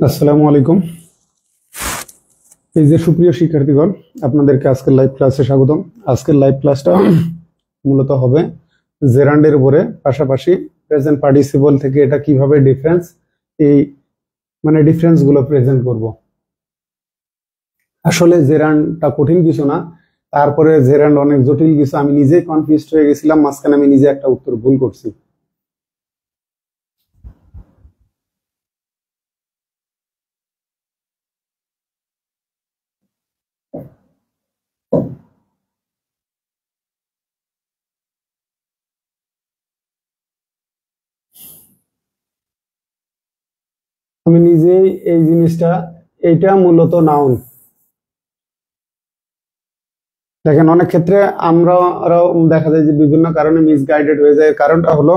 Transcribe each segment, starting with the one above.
আসসালামু আলাইকুম। এই যে সুপ্রিয় শিক্ষার্থীগণ, আপনাদেরকে আজকের লাইভ ক্লাসে স্বাগতম। আজকের লাইভ ক্লাসটা মূলত হবে জেরান্ডের উপরে, পাশাপাশি প্রেজেন্ট পার্টিসিপল থেকে এটা কিভাবে ডিফারেন্স এই ডিফারেন্স গুলো প্রেজেন্ট করব। আসলে জেরান্ডটা কঠিন কিছু না, তারপরে জেরান্ড অনেক জটিল কিছু। আমি নিজেই কনফিউজড হয়ে গেছিলাম, মাঝখানে আমি নিজে একটা উত্তর ভুল করছি। আমি নিজেই এই জিনিসটা, এইটা মূলত নাউন। দেখেন, অনেক ক্ষেত্রে আমরাও দেখা যায় যে বিভিন্ন কারণে মিসগাইডেড হয়ে যায়। কারণটা হলো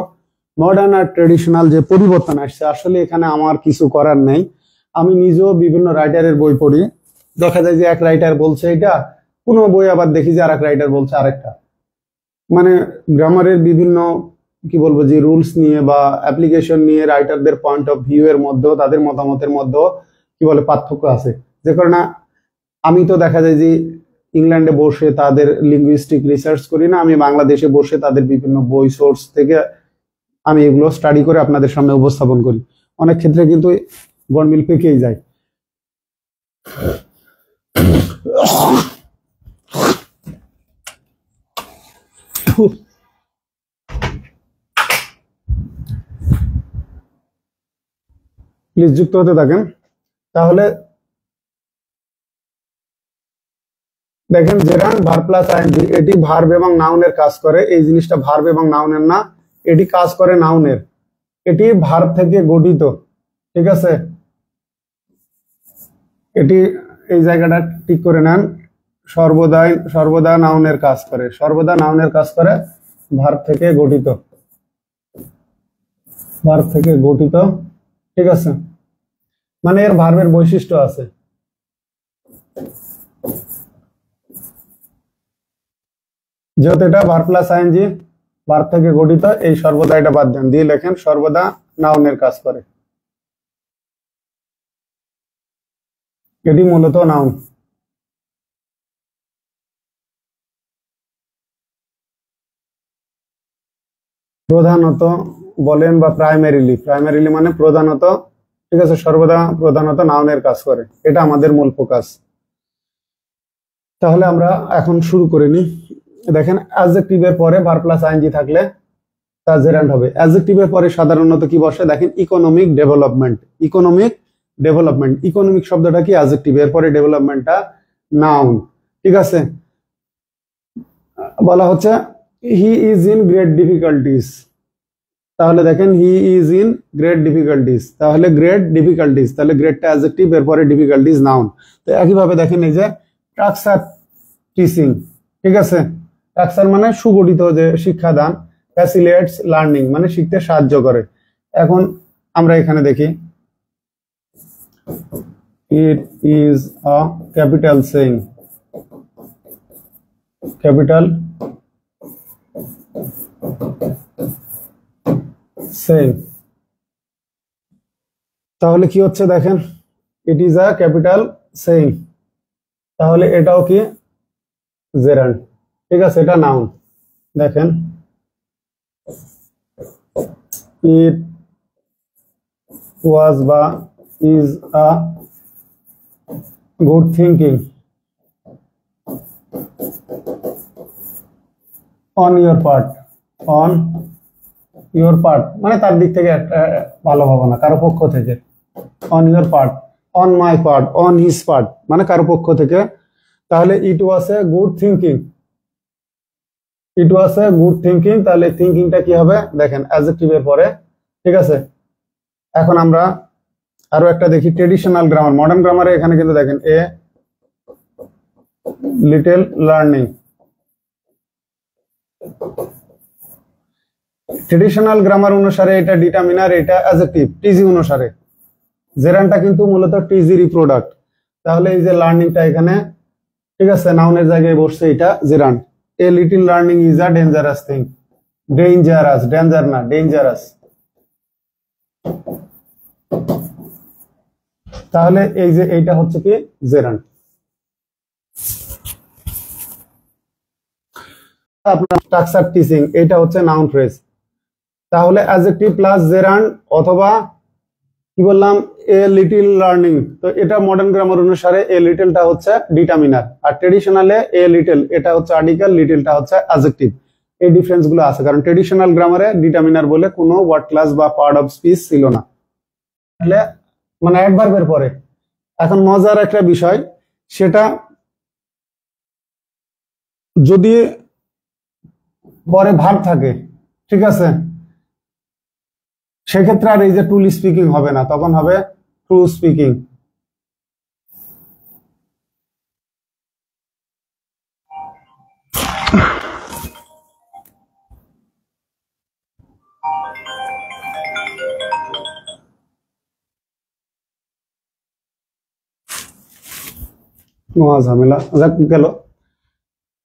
মডার্ন আর ট্রেডিশনাল যে পরিবর্তন আসছে, আসলে এখানে আমার কিছু করার নেই। আমি নিজেও বিভিন্ন রাইটারের বই পড়ি, দেখা যায় যে এক রাইটার বলছে এটা, কোনো বই আবার দেখি যে আরেক রাইটার বলছে আরেকটা। গ্রামারের বিভিন্ন কি বলবো যে রুলস নিয়ে বা অ্যাপ্লিকেশন নিয়ে রাইটারদের পয়েন্ট অফ ভিউ এর মধ্যেও, তাদের মতামতের মধ্যেও কি বলে পার্থক্য আছে। যে কারণে আমি তো দেখা যায় যে ইংল্যান্ডে বসে তাদের লিঙ্গুইস্টিক রিসার্চ করি না, আমি বাংলাদেশে বসে তাদের বিভিন্ন বই সোর্স থেকে আমি এগুলো স্টাডি করে আপনাদের সামনে উপস্থাপন করি। অনেক ক্ষেত্রে কিন্তু গরমিল পেকেই যায়। প্লিজ যুক্ত হতে থাকেন। তাহলে দেখেন, জেরান্ড ভার্ব প্লাস আইএনজি, এটি ভার্ব এবং নাউনের কাজ করে। এই জিনিসটা ভার্ব এবং নাউনের না, এটি কাজ করে নাউনের। এটি ভার্ব থেকে গঠিত, ঠিক আছে? এটি এই জায়গাটা ঠিক করে নেন। সর্বদা নাউনের কাজ করে, সর্বদা নাউনের কাজ করে, ভার্ব থেকে গঠিত, ভার্ব থেকে গঠিত, ঠিক আছে? মানে এর ভার্বের বৈশিষ্ট্য আছে। যেহেতু এটা ভার্ব প্লাস আইএনজি, ভার্ব থেকে গঠিত, এই সর্বদা এটা বাদ দেন, দিয়ে লেখেন সর্বদা নাউনের কাজ করে। এটি মূলত নাউন। প্রধানত বলেন বা প্রাইমারিলি মানে প্রধানত, ঠিক আছে? সর্বদা প্রধানত নাউনের কাজ করে, এটা আমাদের মূল ফোকাস। তাহলে আমরা এখন শুরু করে নিই। দেখেন, অ্যাডজেক্টিভের পরে ভার্ব প্লাস আইএনজি থাকলে তা জেরান্ড হবে। অ্যাডজেক্টিভের পরে সাধারণত কি বসে? দেখেন, ইকোনমিক ডেভেলপমেন্ট। ইকোনমিক শব্দটা কি? অ্যাডজেক্টিভ, এর পরে ডেভেলপমেন্টটা নাউন, ঠিক আছে? বলা হচ্ছে he is in great difficulties. তাহলে দেখেন, he is in great difficulties, তাহলে গ্রেট ডিফিকাল্টিস, তাহলে গ্রেটটা অ্যাডজেক্টিভ, এরপরে ডিফিকাল্টিস নাউন। তো একইভাবে দেখেন এই যে ট্রাকসার টিচিং, ঠিক আছে? ট্রাকসার মানে সুগঠিত, যে শিক্ষাদান। ফ্যাসিলিটেটস লার্নিং মানে শিখতে সাহায্য করে। এখন আমরা এখানে দেখি, it is a capital saying, capital saying. তাহলে কি হচ্ছে দেখেন, it is a capital saying, তাহলে এটাও কি? জেরান্ড, ঠিক আছে? এটা নাউন। দেখেন, ইট ওয়াজ বা is a good thinking on your part, on your part মানে তার দিক থেকে একটা ভালো ভাবনা, কারো পক্ষ থেকে। On your part, on my part, on his part মানে কারো পক্ষ থেকে। তাহলে it was a good thinking, it was a good thinking, তাহলে থিঙ্কিংটা কি হবে? দেখেন, অ্যাডজেক্টিভের পরে, ঠিক আছে? এখন আমরা আরো একটা দেখি, ট্রেডিশনাল গ্রামার। মডার্ন গ্রামারে এখানে কিন্তু দেখেন a little learning. Traditional grammar অনুসারে এটা ডিটারমিনার, এটা অ্যাডজেক্টিভ, টিজি অনুসারে। জেরান্ডটা কিন্তু মূলত টিজিরই প্রোডাক্ট। তাহলে এই যে লার্নিংটা এখানে, ঠিক আছে, নাউনের জায়গায় বসছে, এটা gerund. A little learning is a dangerous thing. Dangerous, danger না, ডেঞ্জারাস। তাহলে এই যে এইটা হচ্ছে কি জেরান্ড। আপনার স্ট্রাকচার টিচিং, এটা হচ্ছে নাউন ফ্রেজ। তাহলে অ্যাডজেক্টিভ প্লাস জেরান্ড অথবা কি বললাম এ লিটল লার্নিং, তো এটা মডার্ন গ্রামার অনুসারে এ লিটলটা হচ্ছে ডিটারমিনার, আর ট্রেডিশনালে এ লিটল এটা হচ্ছে আর্টিকেল, লিটলটা হচ্ছে অ্যাডজেক্টিভ। এই ডিফারেন্স গুলো আছে, কারণ ট্রেডিশনাল গ্রামারে ডিটারমিনার বলে কোনো ওয়ার্ড ক্লাস বা পার্ট অফ স্পিচ ছিল না, তাহলে মানে অ্যাডভার্বের পরে। এখন মজার একটা বিষয়, সেটা যদি পরে ভার্ব থাকে, ঠিক আছে, সেক্ষেত্রে আর এই যে টুল স্পিকিং হবে না, তখন হবে ট্রু স্পিকিং। ঝামেলা যাক গেল।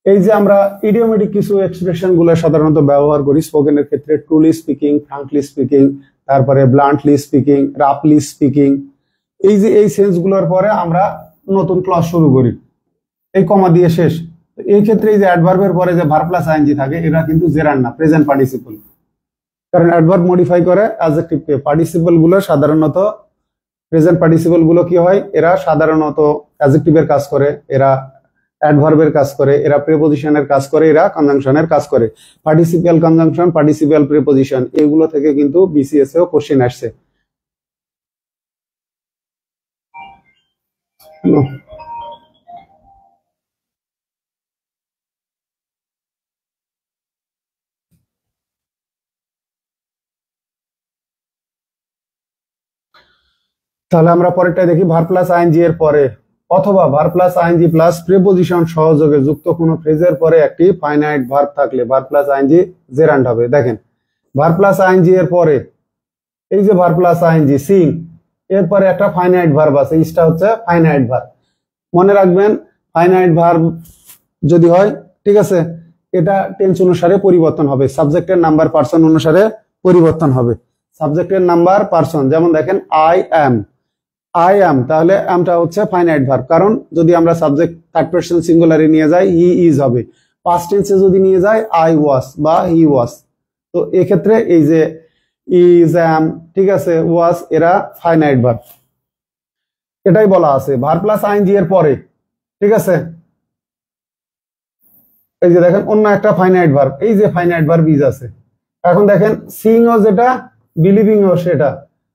এই যে আমরা ইডিওমেটিক কিছু এক্সপ্রেশন গুলো সাধারণত ব্যবহার করি স্পোকেনের ক্ষেত্রে, ট্রুলি স্পিকিং, ফ্রাঙ্কলি স্পিকিং, তারপরে ব্লান্টলি স্পিকিং, রাফলি স্পিকিং, এই যে এই সেন্স গুলোর পরে আমরা নতুন ক্লজ শুরু করি, এই কমা দিয়ে শেষ। এই ক্ষেত্রে এই যে অ্যাডভার্বের পরে যে ভার্ব প্লাস আইএনজি থাকে, এরা কিন্তু জেরান্ড না, প্রেজেন্ট পার্টিসিপল, কারণ অ্যাডভার্ব মডিফাই করে অ্যাডজেক্টিভকে। পার্টিসিপল গুলো সাধারণত, প্রেজেন্ট পার্টিসিপল গুলো কি হয়, এরা সাধারণত অ্যাডজেক্টিভের কাজ করে, এরা অ্যাডভার্বের কাজ করে, এরা প্রিপোজিশনের কাজ করে, এরা কনজাংশনের কাজ করে। পার্টিসিপিয়াল কনজাংশন, পার্টিসিপিয়াল প্রিপোজিশন, এগুলো থেকে কিন্তু বিসিএস এও কোশ্চেন আসছে। তাহলে আমরা পরেরটা দেখি, ভার্ব প্লাস আইএনজি এর পরে অথবা verb plus ING plus preposition সহযোগে যুক্ত কোনো ফ্রেজের পরে একটি ফাইনাইট ভার্ব থাকলে ভার্ব প্লাস আইএনজি জেরান্ড হবে। দেখেন ভার্ব প্লাস আইএনজি এর পরে এই যে ভার্ব প্লাস আইএনজি সিং, এরপরে একটা ফাইনাইট ভার্ব আছে, ইসটা হচ্ছে ফাইনাইট ভার্ব। মনে রাখবেন ফাইনাইট ভার্ব যদি হয়, ঠিক আছে, এটা টেন্স অনুসারে পরিবর্তন হবে, সাবজেক্টের নাম্বার পার্সন অনুসারে পরিবর্তন হবে। সাবজেক্টের নাম্বার পার্সন, যেমন দেখেন আই অ্যাম, আই অ্যাম, তাহলে অ্যামটা হচ্ছে ফাইনাইট ভার্ব, কারণ যদি আমরা সাবজেক্ট থার্ড পারসন সিঙ্গুলারে নিয়ে যাই হি ইজ হবে, পাস্ট টেন্সে যদি নিয়ে যাই আই ওয়াজ বা হি ওয়াজ। তো এক্ষেত্রে এই যে ইজ, অ্যাম, ঠিক আছে, ওয়াজ, এরা ফাইনাইট ভার্ব। এটাই বলা আছে ভার্ব প্লাস আইএনজি এর পরে, ঠিক আছে। এই যে দেখেন অন্য একটা ফাইনাইট ভার্ব, এই যে ফাইনাইট ভার্ব ইজ আছে। এখন দেখেন সিইং ও যেটা, বিলিভিং ও সেটা,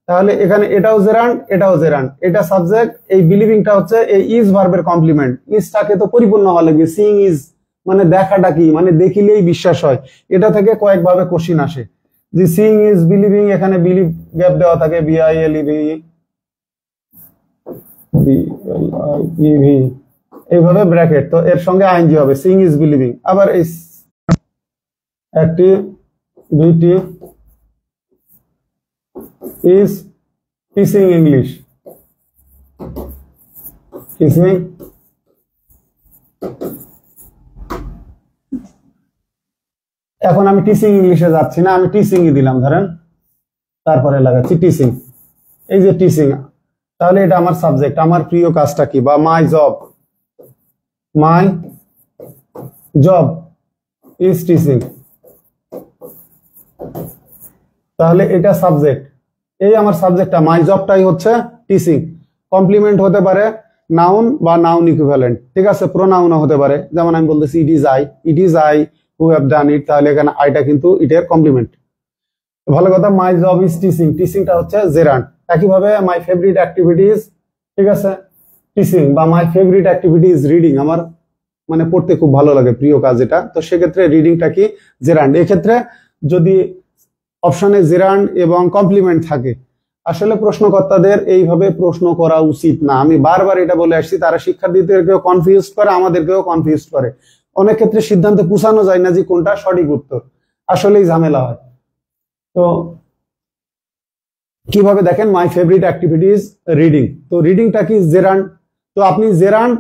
তাহলে এখানে এটাও জেরান্ড, এটাও জেরান্ড, এটা সাবজেক্ট, এই বিলিভিংটা হচ্ছে এই ইজ ভার্বের কমপ্লিমেন্ট। ইজটাকে তো পরিপূর্ণ হওয়া লাগবে, সিইং ইজ মানে দেখাটা কি, মানে দেখিলেই বিশ্বাস হয়। এটা থেকে কয়েকভাবে কোশ্চিন আসে, যে সিইং ইজ বিলিভিং, এখানে বিলিভ গ্যাপ দেওয়া থাকে, বিআইএলইভি, বিএলআইইভি, এইভাবে ব্র্যাকেট, তো এর সঙ্গে আইএনজি হবে, সিইং ইজ বিলিভিং। আবার এই activity is teaching English, teaching, এখন আমি টিচিং ইংলিশে যাচ্ছি না, আমি টিচিংই দিলাম ধরেন, তারপরে লাগাচ্ছি টিচিং। এই যে টিচিং, তাহলে এটা আমার সাবজেক্ট, আমার প্রিয় কাজটা কি, বা my job, my job is teaching, তাহলে এটা সাবজেক্ট, এই আমার সাবজেক্টটা, মাই জবটাই হচ্ছে টিচিং। কমপ্লিমেন্ট হতে পারে নাউন বা নাউন ইকুইভ্যালেন্ট, ঠিক আছে, প্রোনাউনও হতে পারে, যেমন আমি বলতেছি it is I, it is I who have done it, তাহলে এখানে আইটা কিন্তু ইটের কমপ্লিমেন্ট। ভালো কথা, মাই জব ইজ টিচিং, টিচিংটা হচ্ছে জেরান্ড। একইভাবে মাই ফেভারিট অ্যাক্টিভিটিজ, ঠিক আছে, টিচিং, বা my favourite activity is reading, আমার মানে পড়তে খুব ভালো লাগে, প্রিয় কাজ এটা, তো সেক্ষেত্রে রিডিংটা কি জেরান্ড। এক্ষেত্রে যদি অপশনে জেরান্ড এবং কমপ্লিমেন্ট থাকে, আসলে প্রশ্নকর্তাদের এইভাবে প্রশ্ন করা উচিত না। আমি বারবার এটা বলে আসছি, তারা শিক্ষার্থীদেরকেও কনফিউজ করে, আমাদেরকেও কনফিউজ করে। অনেক ক্ষেত্রে সিদ্ধান্তে পৌঁছানো যায় না যে কোনটা সঠিক উত্তর, আসলেই ঝামেলা হয়। তো কিভাবে দেখেন, my favourite activity is reading, তো রিডিংটা কি জেরান্ড। তো আপনি জেরান্ড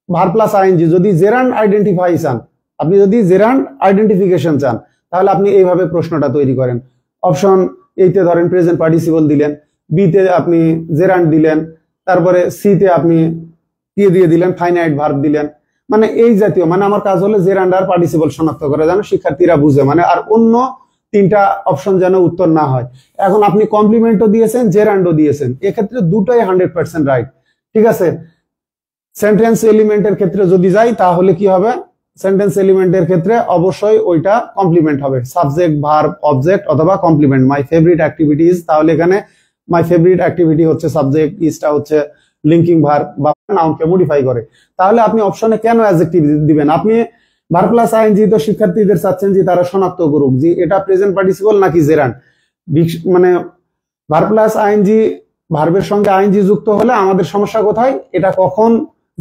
ভার্ব প্লাস আইএনজি, যদি জেরান্ড আইডেন্টিফাই চান, আপনি যদি জেরান্ড আইডেন্টিফিকেশন চান, তাহলে আপনি এইভাবে প্রশ্নটা তৈরি করেন। অপশন এইতে ধরেন প্রেজেন্ট পার্টিসিপল দিলেন, বিতে আপনি জেরান্ড দিলেন, তারপরে সি তে আপনি কি দিয়ে দিলেন, ফাইনাইট ভার্ব দিলেন। মানে এই জাতীয়, মানে আমার কাজ হলো জেরান্ড আর পার্টিসিপল শনাক্ত করে যেন শিক্ষার্থীরা বুঝে, মানে আর অন্য তিনটা অপশন যেন উত্তর না হয়। এখন আপনি কমপ্লিমেন্টও দিয়েছেন, জেরান্ডও দিয়েছেন, এক্ষেত্রে দুটোই 100% রাইট। ঠিক আছে, সেন্টেন্স এলিমেন্টের ক্ষেত্রে যদি যাই তাহলে কি হবে, সেন্টেন্স এলিমেন্টের ক্ষেত্রে অবশ্যই ওইটা কমপ্লিমেন্ট হবে, সাবজেক্ট ভার্ব অবজেক্ট অথবা কমপ্লিমেন্ট। মাই ফেভারিট অ্যাক্টিভিটিজ, তাহলে এখানে মাই ফেভারিট অ্যাক্টিভিটি হচ্ছে সাবজেক্ট, ইজটা হচ্ছে লিঙ্কিং ভার্ব বা নাউনকে মডিফাই করে। তাহলে আপনি অপশনে কেন অ্যাডজেক্টিভ দিবেন? আপনি ভার্ব প্লাস আইএনজি তো শিক্ষার্থীদের চাচ্ছেন যে তারা শনাক্ত করুক যে এটা প্রেজেন্ট পার্টিসিপল নাকি জেরান্ড। মানে ভার্ব প্লাস আইএনজি, ভার্বের সঙ্গে আইএনজি যুক্ত হলে আমাদের সমস্যা কোথায়, এটা কখন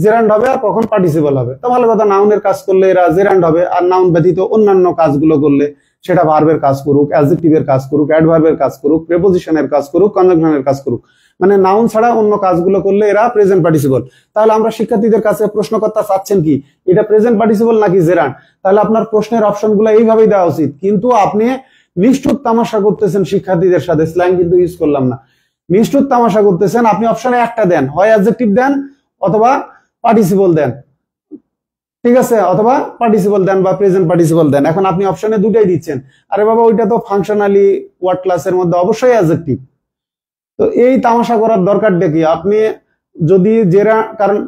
জেরান্ড হবে আর কখন পার্টিসিপল হবে। তো ভালো কথা, নাউনের কাজ করলে এরা জেরান্ড হবে, আর নাউন ব্যতীত অন্যান্য কাজগুলো করলে সেটা ভার্বের কাজ করুক, অ্যাডজেক্টিভের কাজ করুক, অ্যাডভার্বের কাজ করুক, প্রিপোজিশনের কাজ করুক, কনজাংশনের কাজ করুক, মানে নাউন ছাড়া অন্য কাজগুলো করলে এরা প্রেজেন্ট পার্টিসিপল। তাহলে আমরা শিক্ষার্থীদের কাছে প্রশ্নকর্তা চাচ্ছেন কি, এটা প্রেজেন্ট পার্টিসিপল নাকি জেরান্ড? তাহলে আপনার প্রশ্নের অপশনগুলো এইভাবেই দেওয়া উচিত। কিন্তু আপনি নিষ্ঠুর তামাশা করতেছেন শিক্ষার্থীদের সাথে, স্ল্যাং কিন্তু ইউজ করলাম না, নিষ্ঠুর তামাশা করতেছেন। আপনি অপশনে একটা দেন, হয় অ্যাডজেক্টিভ দেন অথবা পার্টিসিপল দেন, ঠিক আছে, অথবা পার্টিসিপল দেন বা প্রেজেন্ট পার্টিসিপল দেন। এখন আপনি অপশনে দুটাই দিচ্ছেন, আরে বাবা ওইটা তো ফাংশনালি ওয়ার্ড ক্লাসের মধ্যে অবশ্যই অ্যাডজেক্টিভ। তো এই তামাশা করার দরকারটা কি? আপনি যদি জেরা, কারণ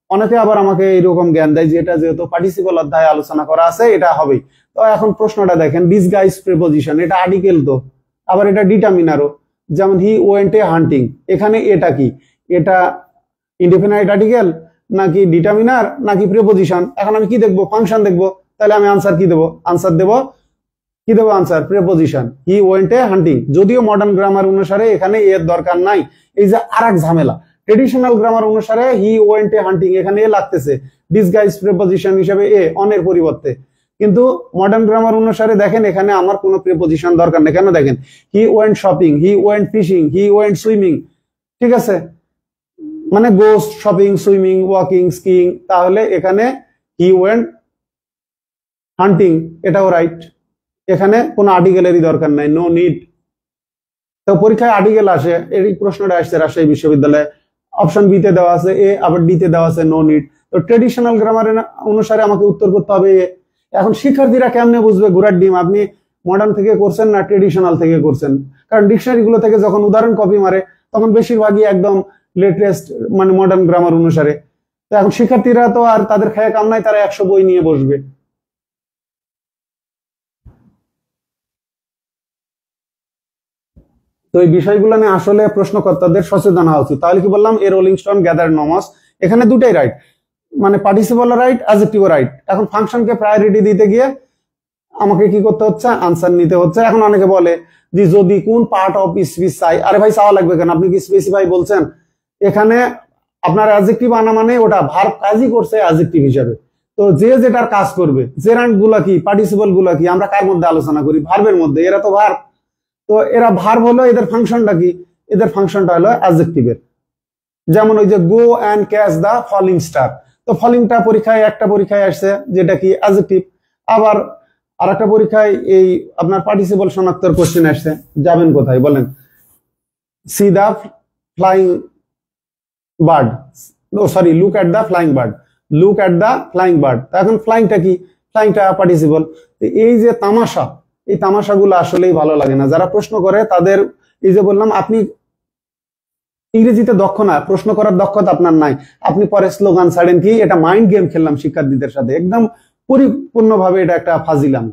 অনেকে আবার আমাকে এইরকম জ্ঞান দেয় যে এটা যেহেতু পার্টিসিপল অধ্যায়ে আলোচনা করা আছে এটা হবেই। তো এখন প্রশ্নটা দেখেন, ডিসগাইজ প্রিপোজিশন, এটা আর্টিকেল তো, আবার এটা ডিটারমিনারও। যেমন হি ওয়েন্ট এ হান্টিং, এখানে এটা কি, এটা ইনডিফিনাইট আর্টিকেল নাকি ডিটারমিনার নাকি প্রিপোজিশন? এখন আমি কি দেখবো, ফাংশন দেখবো। তাহলে আমি আনসার কি দেবো, আনসার দেবো কি দেবো, আনসার প্রিপোজিশন, হি ওয়েন্ট এ হান্টিং। যদিও মডার্ন গ্রামার অনুসারে এখানে এর দরকার নাই, এই যে আরেক ঝামেলা। ট্রেডিশনাল গ্রামার অনুসারে হি ওয়েন্ট এ হান্টিং, এখানে এ লাগতেছে, ডিসগাইজ প্রিপোজিশন হিসেবে এ, অনের পরিবর্তে। কিন্তু মডার্ন গ্রামার অনুসারে দেখেন এখানে আমার কোনো প্রিপোজিশন দরকার নেই। কেন? দেখেন, he went shopping, he went fishing, he went swimming, ঠিক আছে, মানে goes shopping, swimming, walking, skiing. তাহলে এখানে হি ওয়েন্ট হান্টিং, এটাও রাইট। এখানে কোনো আর্টিকেলেরই দরকার নাই, নো নিড। তো পরীক্ষায় আর্টিকেল আসে, এই প্রশ্নটা আসছে রাজশাহী বিশ্ববিদ্যালয়ে, অপশন বি তে দেওয়া আছে এ, আবার ডি তে দেওয়া আছে নো নিড। তো ট্রেডিশনাল গ্রামারের অনুসারে আমাকে উত্তর করতে হবে এ। এখন শিক্ষার্থীরা কেমনে বুঝবে ঘোড়ার ডিম আপনি মডার্ন থেকে করছেন না ট্রেডিশনাল থেকে করছেন? কারণ ডিকশনারি গুলো থেকে যখন উদাহরণ কপি মারে তখন বেশিরভাগই একদম লেটেস্ট, মানে মডার্ন গ্রামার অনুসারে। তো এখন শিক্ষার্থীরা তো আর তাদের খায়া কাম নাই, তারা 100 বই নিয়ে বসবে। তো এই বিষয়গুলো নিয়ে আসলে প্রশ্নকর্তাদের সচেতন হওয়া উচিত। তাহলে কি বললাম, এ রোলিং স্টোন গ্যাদার নমস, এখানে দুটাই রাইট, মানে পার্টিসিপল রাইট, অ্যাডজেক্টিভ রাইট। এখন ফাংশনকে প্রায়োরিটি দিতে গিয়ে আমাকে কি করতে হচ্ছে, আনসার নিতে হচ্ছে। এখন অনেকে বলে যে যদি কোন পার্ট অফ স্পিচ চাই, আরে ভাই চাওয়া লাগবে কেন, আপনি কি স্পেসিফাই বলছেন? এখানে আপনার অ্যাডজেক্টিভ আনা মানে ওটা ভার্ব কাজই করছে অ্যাডজেক্টিভ হিসাবে। তো যে যেটার কাজ করবে, জেরান্ড গুলা কি, পার্টিসিপল গুলা কি, আমরা কার মধ্যে আলোচনা করি, ভার্বের মধ্যে। এরা তো ভার্ব, তো এরা ভার্ব হলো, এদের ফাংশনটা কি, এদের ফাংশনটা হলো অ্যাডজেক্টিভের। যেমন ওই যে go and catch the falling star, তো ফলিংটা পরীক্ষায়, একটা পরীক্ষায় আসছে যেটা কি অ্যাডজেক্টিভ। আবার আরেকটা পরীক্ষায় এই আপনার পার্টিসিপল শনাক্তের কোশ্চেন আসছে, যাবেন কোথায় বলেন, see the flying bird, oh sorry, look at the flying bird, look at the flying bird. এখন ফ্লাইংটা কি, ফ্লাইংটা পার্টিসিপল। এই যে তামাশা, এই তামাশাগুলো আসলেই ভালো লাগে না। যারা প্রশ্ন করে তাদের, এই যে বললাম আপনি ইংরেজিতে দক্ষ না, প্রশ্ন করার দক্ষতা আপনার নাই, আপনি পরে স্লোগান ছাড়েন কি এটা মাইন্ড গেম খেললাম শিক্ষার্থীদের সাথে, একদম পরিপূর্ণভাবে এটা একটা ফাজিলাম।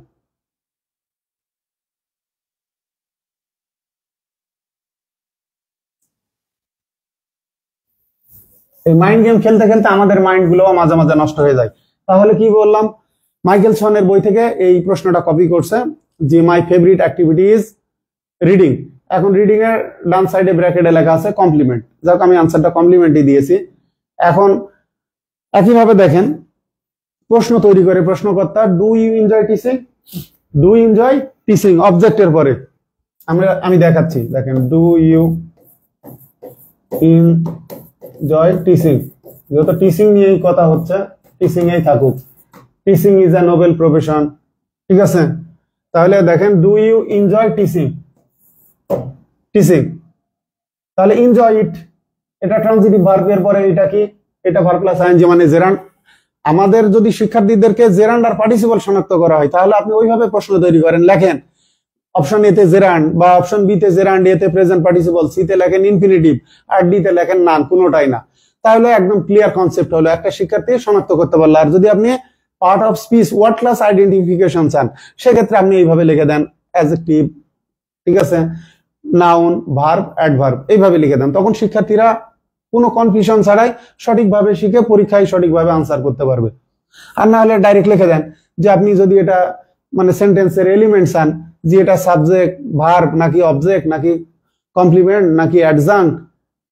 এই মাইন্ড গেম খেলতে খেলতে আমাদের মাইন্ড গুলো মাঝে মাঝে নষ্ট হয়ে যায়। তাহলে কি বললাম, মাইকেল সনের বই থেকে এই প্রশ্নটা কপি করছে যে my favourite activity is reading. এখন রিডিং এর ডান সাইডে ব্র্যাকেটে লেখা আছে কমপ্লিমেন্ট, যাক আমি আনসারটা কমপ্লিমেন্টই দিয়েছি। এখন একইভাবে দেখেন, প্রশ্ন তৈরি করে প্রশ্নকর্তা, do you enjoy teaching, do enjoy teaching অবজেক্টের পরে আমি দেখাচ্ছি, দেখেন, ডু ইউ এনজয় টিচিং, যেহেতু টিচিং নিয়েই কথা হচ্ছে, টিচিং এই থাকুক, teaching is a noble profession, ঠিক আছে। তাহলে দেখেন, do you enjoy teaching, teaching, তাহলে এনজয় ইট, এটা ট্রানজিটিভ ভার্ব, এর পরে এটা কি, এটা ভার্ব প্লাস আইএনজি মানে জেরান্ড। আমাদের যদি শিক্ষার্থীদেরকে জেরান্ড আর পার্টিসিপল শনাক্ত করা হয় তাহলে আপনি ওইভাবে প্রশ্ন তৈরি করেন, লেখেন অপশন এ তে জেরান্ড বা অপশন বি তে জেরান্ড, এ তে প্রেজেন্ট পার্টিসিপল, সি তে লেখেন ইনফিনিটিভ আর ডি তে লেখেন নান, কোনোটাই না। তাহলে একদম ক্লিয়ার কনসেপ্ট হলো, একটা শিক্ষার্থী শনাক্ত করতে পারলো। আর যদি আপনি part of speech word class identification চান সেক্ষেত্রে আপনি এইভাবে লিখে দেন অ্যাডজেক্টিভ, ঠিক আছে, নাউন, ভার্ব, অ্যাডভার্ব, এইভাবে লিখে দেন। তখন শিক্ষার্থীরা কোনো কনফিউশন ছাড়াই সঠিকভাবে শিখে পরীক্ষায় সঠিকভাবে আনসার করতে পারবে। আর না হলে ডাইরেক্ট লিখে দেন যে আপনি যদি এটা মানে সেন্টেন্সের এলিমেন্ট চান, যে এটা সাবজেক্ট, ভার্ব নাকি অবজেক্ট নাকি কমপ্লিমেন্ট নাকি অ্যাডজাঙ্ক,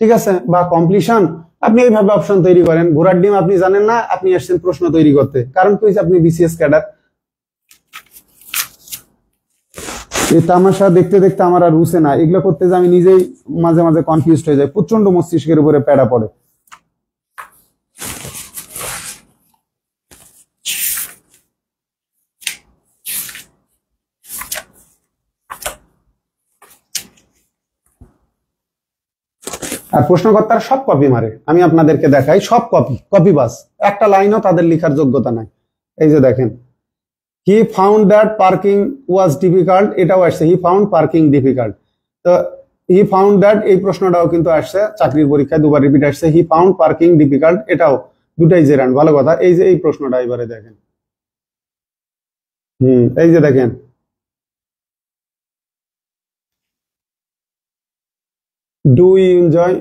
ঠিক আছে, বা কমপ্লিশন, আপনি এইভাবে অপশন তৈরি করেন। ঘোড়ার ডিম আপনি জানেন না, আপনি এসেছেন প্রশ্ন তৈরি করতে, কারণ কি আপনি বিসিএস ক্যাডার। এই তামাশা দেখতে দেখতে আমার আর রুসে না, এগুলো করতে যে আমি নিজেই মাঝে মাঝে কনফিউজড হয়ে যাই, প্রচন্ড মস্তিষ্কের উপরে প্যাড়া পড়ে। আর প্রশ্নকর্তার সব কপি মারে, আমি আপনাদেরকে দেখাই, সব কপি বাস, একটা লাইনও তাদের লেখার যোগ্যতা নাই। এই যে দেখেন, he found that parking was difficult, এটাও আসছে হি ফাউন্ড পার্কিং ডিফিকাল্ট। তো হি ফাউন্ড দ্যাট এই প্রশ্নটাও কিন্তু আসছে চাকরির পরীক্ষায়, দুবার রিপিট আসছে, হি ফাউন্ড পার্কিং ডিফিকাল্ট, এটাও দুটাই জেরান্ড, ভালো কথা। এই যে এই প্রশ্নটা এবারে দেখেন, এই যে দেখেন, ডু ইউ এনজয়,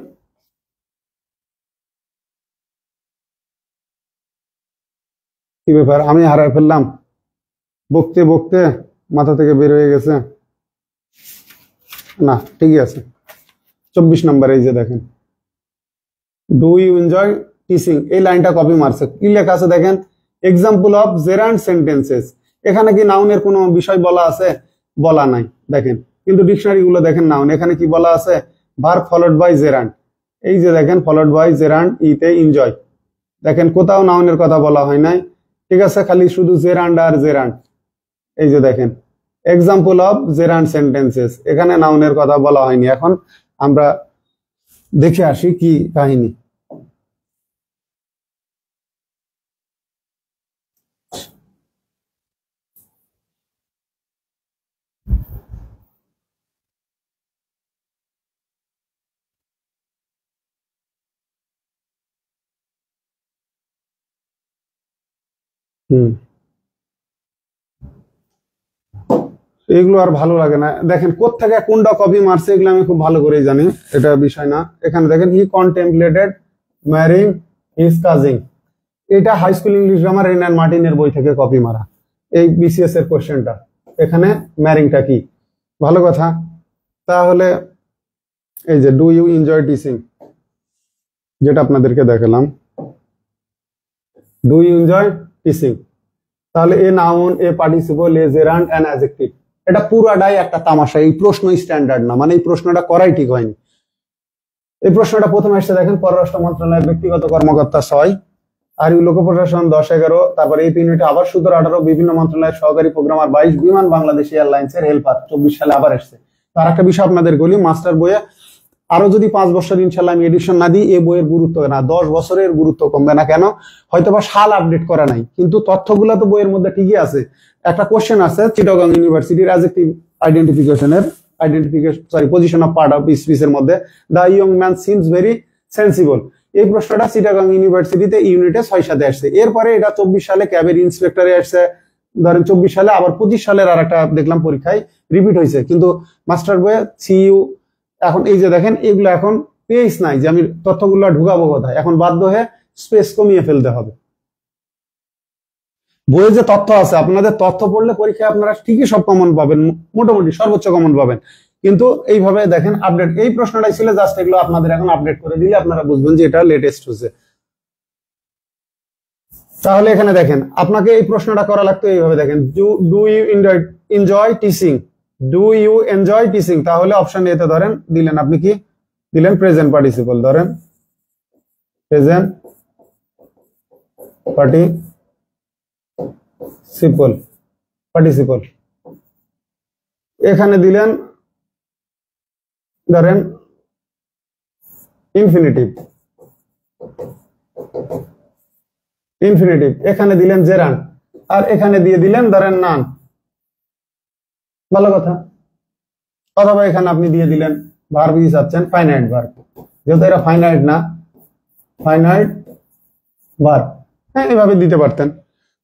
কি ব্যাপার আমি হারায় ফেললাম, বকতে বকতে মাথা থেকে বের হয়ে গেছে, না ঠিকই আছে। 24 নম্বর, এই যে দেখেন, ডু ইউ এনজয় টিচিং, এই লাইনটা কপি মারছে। কি লেখা আছে দেখেন, এক্সাম্পল অফ জেরান্ড সেন্টেন্সেস, এখানে কি নাউনের কোনো বিষয় বলা আছে? বলা নাই, দেখেন। কিন্তু ডিকশনারি গুলো দেখেন, নাউন এখানে কি বলা আছে, ভার্ব ফলোড বাই জেরান্ড, এই যে দেখেন ফলোড বাই জেরান্ড, ইতে এনজয়, দেখেন কোথাও নাউনের কথা বলা হয় নাই, ঠিক আছে, খালি শুধু জেরান্ড আর জেরান্ড। এই যে দেখেন এক্সাম্পল অফ জেরান্ড সেন্টেন্সেস, এখানে নাউনের কথা বলা হয়নি। এখন আমরা দেখে আসি কি কাহিনী। এগুলো আর ভালো লাগে না, দেখেন কোত্থেকে কোনটা কপি মারছে এগুলো আমি খুব ভালো করেই জানি, এটা বিষয় না। এখানে দেখেন he contemplated marrying his cousin, এটা high school English grammar Wren and মার্টিনের বই থেকে কপি মারা, এই বিসিএস এর কোশ্চেনটা। এখানে ম্যারিংটা কি, ভালো কথা। তাহলে এই যে ডু ইউ এনজয় টিচিং, যেটা আপনাদেরকে দেখালাম, ডু ইউ এনজয় টিচিং, তাহলে a noun, A participle, A gerund, N adjective, এটা পুরাটাই একটা তামাশা। এই প্রশ্ন স্ট্যান্ডার্ড না, মানে এই প্রশ্নটা করাই ঠিক হয়নি। এই প্রশ্নটা প্রথমে আসছে দেখেন, পররাষ্ট্র মন্ত্রণালয়ের ব্যক্তিগত কর্মকর্তা 6, আর লোক প্রশাসন 10-11, তারপরে এই ইউনিটে আবার 17-18, বিভিন্ন মন্ত্রণালয়ের সহকারী প্রোগ্রামার 22, বিমান বাংলাদেশ এয়ারলাইন্সের হেল্পার 24 সালে আবার আসছে। তার একটা বিষয় আপনাদের বলি, মাস্টার বইয়ে আরো যদি 5 বছর ইনশাল্লাহ আমি এডিশন না দিই, এই বইয়ের গুরুত্ব না, 10 বছরের গুরুত্ব কমবে না। কেন? হয়তোবা সাল আপডেট করা নাই, কিন্তু তথ্যগুলো তো বইয়ের মধ্যে ঠিকই আছে। একটা কোশ্চেন আছে চিটাগং ইউনিভার্সিটির adjective position of part of স্পিচের মধ্যে, the young man seems very sensible. এই প্রশ্নটা চিটাগং ইউনিভার্সিটিতে ইউনিটে 6 আসছে। এরপরে এটা 24 সালে ক্যাবের ইন্সপেক্টরে আসছে, ধরেন 24 সালে, আবার 25 সালের আর একটা দেখলাম পরীক্ষায় রিপিট হয়েছে, কিন্তু মাস্টার বইয়ে সিইউ। এখন এই যে দেখেন, এগুলো এখন পেজ নাই যে আমি তথ্যগুলো ঢুকাবো কোথায়, এখন বাধ্য হয়ে স্পেস কমিয়ে ফেলতে হবে। বইয়ে যে তথ্য আছে, আপনাদের তথ্য পড়লে পরীক্ষায় আপনারা ঠিকই সব কমন পাবেন, মোটামুটি সর্বোচ্চ কমন পাবেন, কিন্তু এইভাবে দেখেন আপডেট, এই প্রশ্নটাই ছিল জাস্ট, এগুলো আপনাদের এখন আপডেট করে দিলে আপনারা বুঝবেন যে এটা লেটেস্ট হচ্ছে। তাহলে এখানে দেখেন, আপনাকে এই প্রশ্নটা করা লাগতো এইভাবে, দেখেন do you enjoy teaching, do you enjoy teaching, তাহলে অপশন এতে ধরেন দিলেন, আপনি কি দিলেন, প্রেজেন্ট পার্টিসিপল, ধরেন প্রেজেন্ট পার্টিসিপল, এখানে দিলেন ধরেন ইনফিনিটিভ, ইনফিনিটিভ এখানে দিলেন জেরান্ড, আর এখানে দিয়ে দিলেন ধরেন নান, ভালো কথা। অথবা এখানে আপনি দিয়ে দিলেন ভার্ব কি চাচ্ছেন, ফাইনাইট ভার্ব, যেহেতু এটা ফাইনাইট না, ফাইনাইট ভার্ব, হ্যাঁ এভাবে দিতে পারতেন,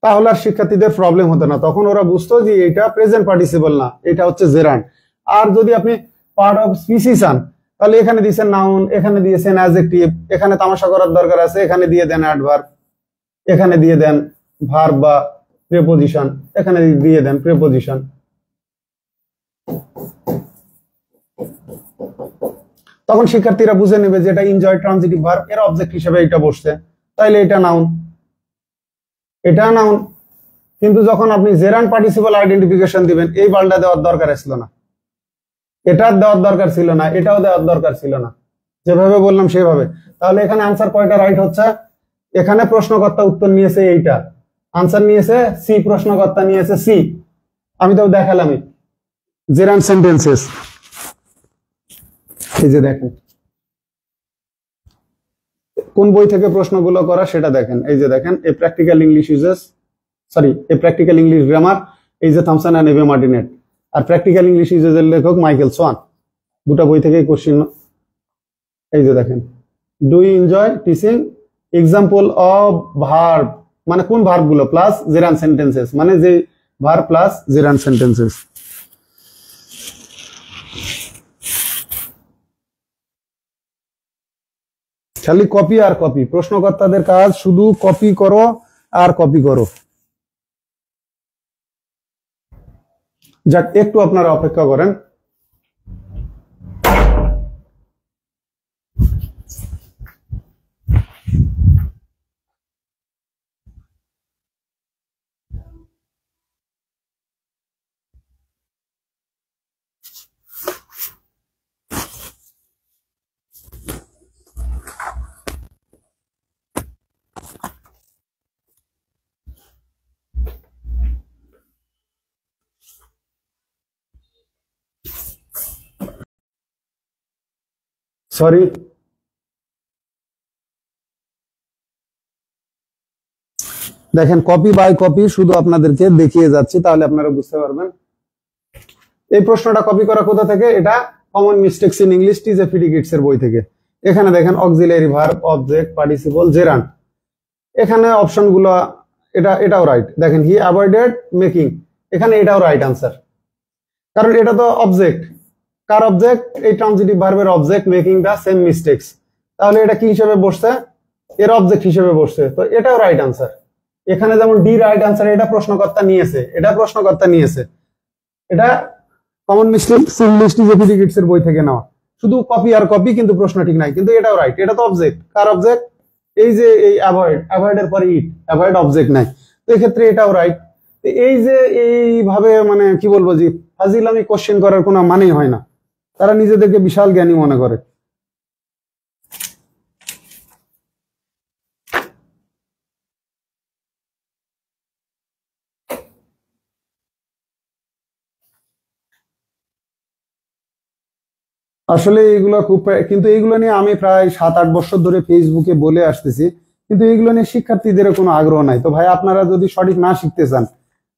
তাহলে আর শিক্ষার্থীদের প্রবলেম হতো না, তখন ওরা বুঝতো যে এটা প্রেজেন্ট পার্টিসিপল না, এটা হচ্ছে জেরান্ড। আর যদি আপনি পার্ট অফ স্পিসি চান, তাহলে এখানে দিয়েছেন নাউন, এখানে দিয়েছেন অ্যাডজেক্টিভ, এখানে তামাশা করার দরকার আছে, এখানে দিয়ে দেন অ্যাডভার্ব, এখানে দিয়ে দেন ভার্ব বা প্রিপোজিশন, এখানে দিয়ে দেন প্রিপোজিশন। তখন শিক্ষার্থীরা বুঝে নেবে যে এটা এনজয় ট্রানজিটিভ ভার্ব, এর অবজেক্ট হিসেবে এটা বসছে, তাইলে এটা নাউন, এটা নাউন। কিন্তু যখন আপনি জেরান্ড পার্টিসিপল আইডেন্টিফিকেশন দিবেন, এই বালটা দেওয়ার দরকার ছিল না, এটার দেওয়ার দরকার ছিল না, এটাও দেওয়ার দরকার ছিল না, যেভাবে বললাম সেভাবে। তাহলে এখানে আনসার কয়টা রাইট হচ্ছে? এখানে প্রশ্নকর্তা উত্তর নিয়েছে এইটা, আনসার নিয়েছে সি, প্রশ্নকর্তা নিয়েছে সি। আমি তো দেখালামই জেরান্ড সেন্টেন্সেস, এই যে দেখেন কোন বই থেকে প্রশ্নগুলো করা সেটা দেখেন, এই যে দেখেন a practical English uses, sorry a practical English grammar, এই যে থমসন এন্ড এভে মার্টিনেট, আর প্র্যাকটিক্যাল ইংলিশ ইউজেস এর লেখক মাইকেল সোয়ান, দুটো বই থেকে কোশ্চেন। এই যে দেখেন do you enjoy teaching, example of verb, মানে কোন ভার্ব গুলো প্লাস জেরান্ড সেন্টেন্সেস, মানে যে ভার্ব প্লাস জেরান্ড সেন্টেন্সেস। খালি কপি আর কপি, প্রশ্নকর্তাদের কাজ শুধু কপি করো আর কপি করো। যাক একটু আপনারা অপেক্ষা করেন। সরি, দেখেন কপি বাই কপি শুধু আপনাদেরকে দেখিয়ে যাচ্ছি, তাহলে আপনারা বুঝতে পারবেন। এই প্রশ্নটা কপি করা কোথা থেকে? এটা common mistakes in English TJ Fitikides এর বই থেকে। এখানে দেখেন auxiliary verb, object, participle, gerund, এখানে অপশনগুলো এটাও রাইট। দেখেন হি অ্যাভয়েডেড মেকিং, এখানে এটাও রাইট আনসার, কারণ এটা তো অবজেক্ট। কার অবজেক্ট? এই ট্রানজিটিভ ভার্বের object, making the same mistakes. তাহলে এটা কি হিসেবে বসছে? এর অবজেক্ট হিসেবে বসছে, তো এটাও রাইট আনসার। এখানে যেমন ডি রাইট আনসার, এটা প্রশ্নকর্তা নিয়েছে, এটা প্রশ্নকর্তা নিয়েছে, এটা common mistakes English TJ Fitikides এর বই থেকে নেওয়া, শুধু কপি আর কপি, কিন্তু প্রশ্ন ঠিক নাই, কিন্তু এটাও রাইট। এটা তো অবজেক্ট, কার অবজেক্ট? এই যে এই অ্যাভয়েড, অ্যাভয়েড এর পরে ইট, অ্যাভয়েড অবজেক্ট নাই, তো এক্ষেত্রে এটাও রাইট। এই যে এইভাবে মানে কি বলবো, যে ফাজিলামি কোশ্চেন করার কোনো মানেই হয় না, তারা নিজেদেরকে বিশাল জ্ঞানী মনে করে। আসলে এইগুলো খুব, কিন্তু এইগুলো নিয়ে আমি প্রায় 7-8 বছর ধরে ফেসবুকে বলে আসতেছি, কিন্তু এইগুলো নিয়ে শিক্ষার্থীদের কোনো আগ্রহ নাই। তো ভাই আপনারা যদি সঠিক না শিখতে চান,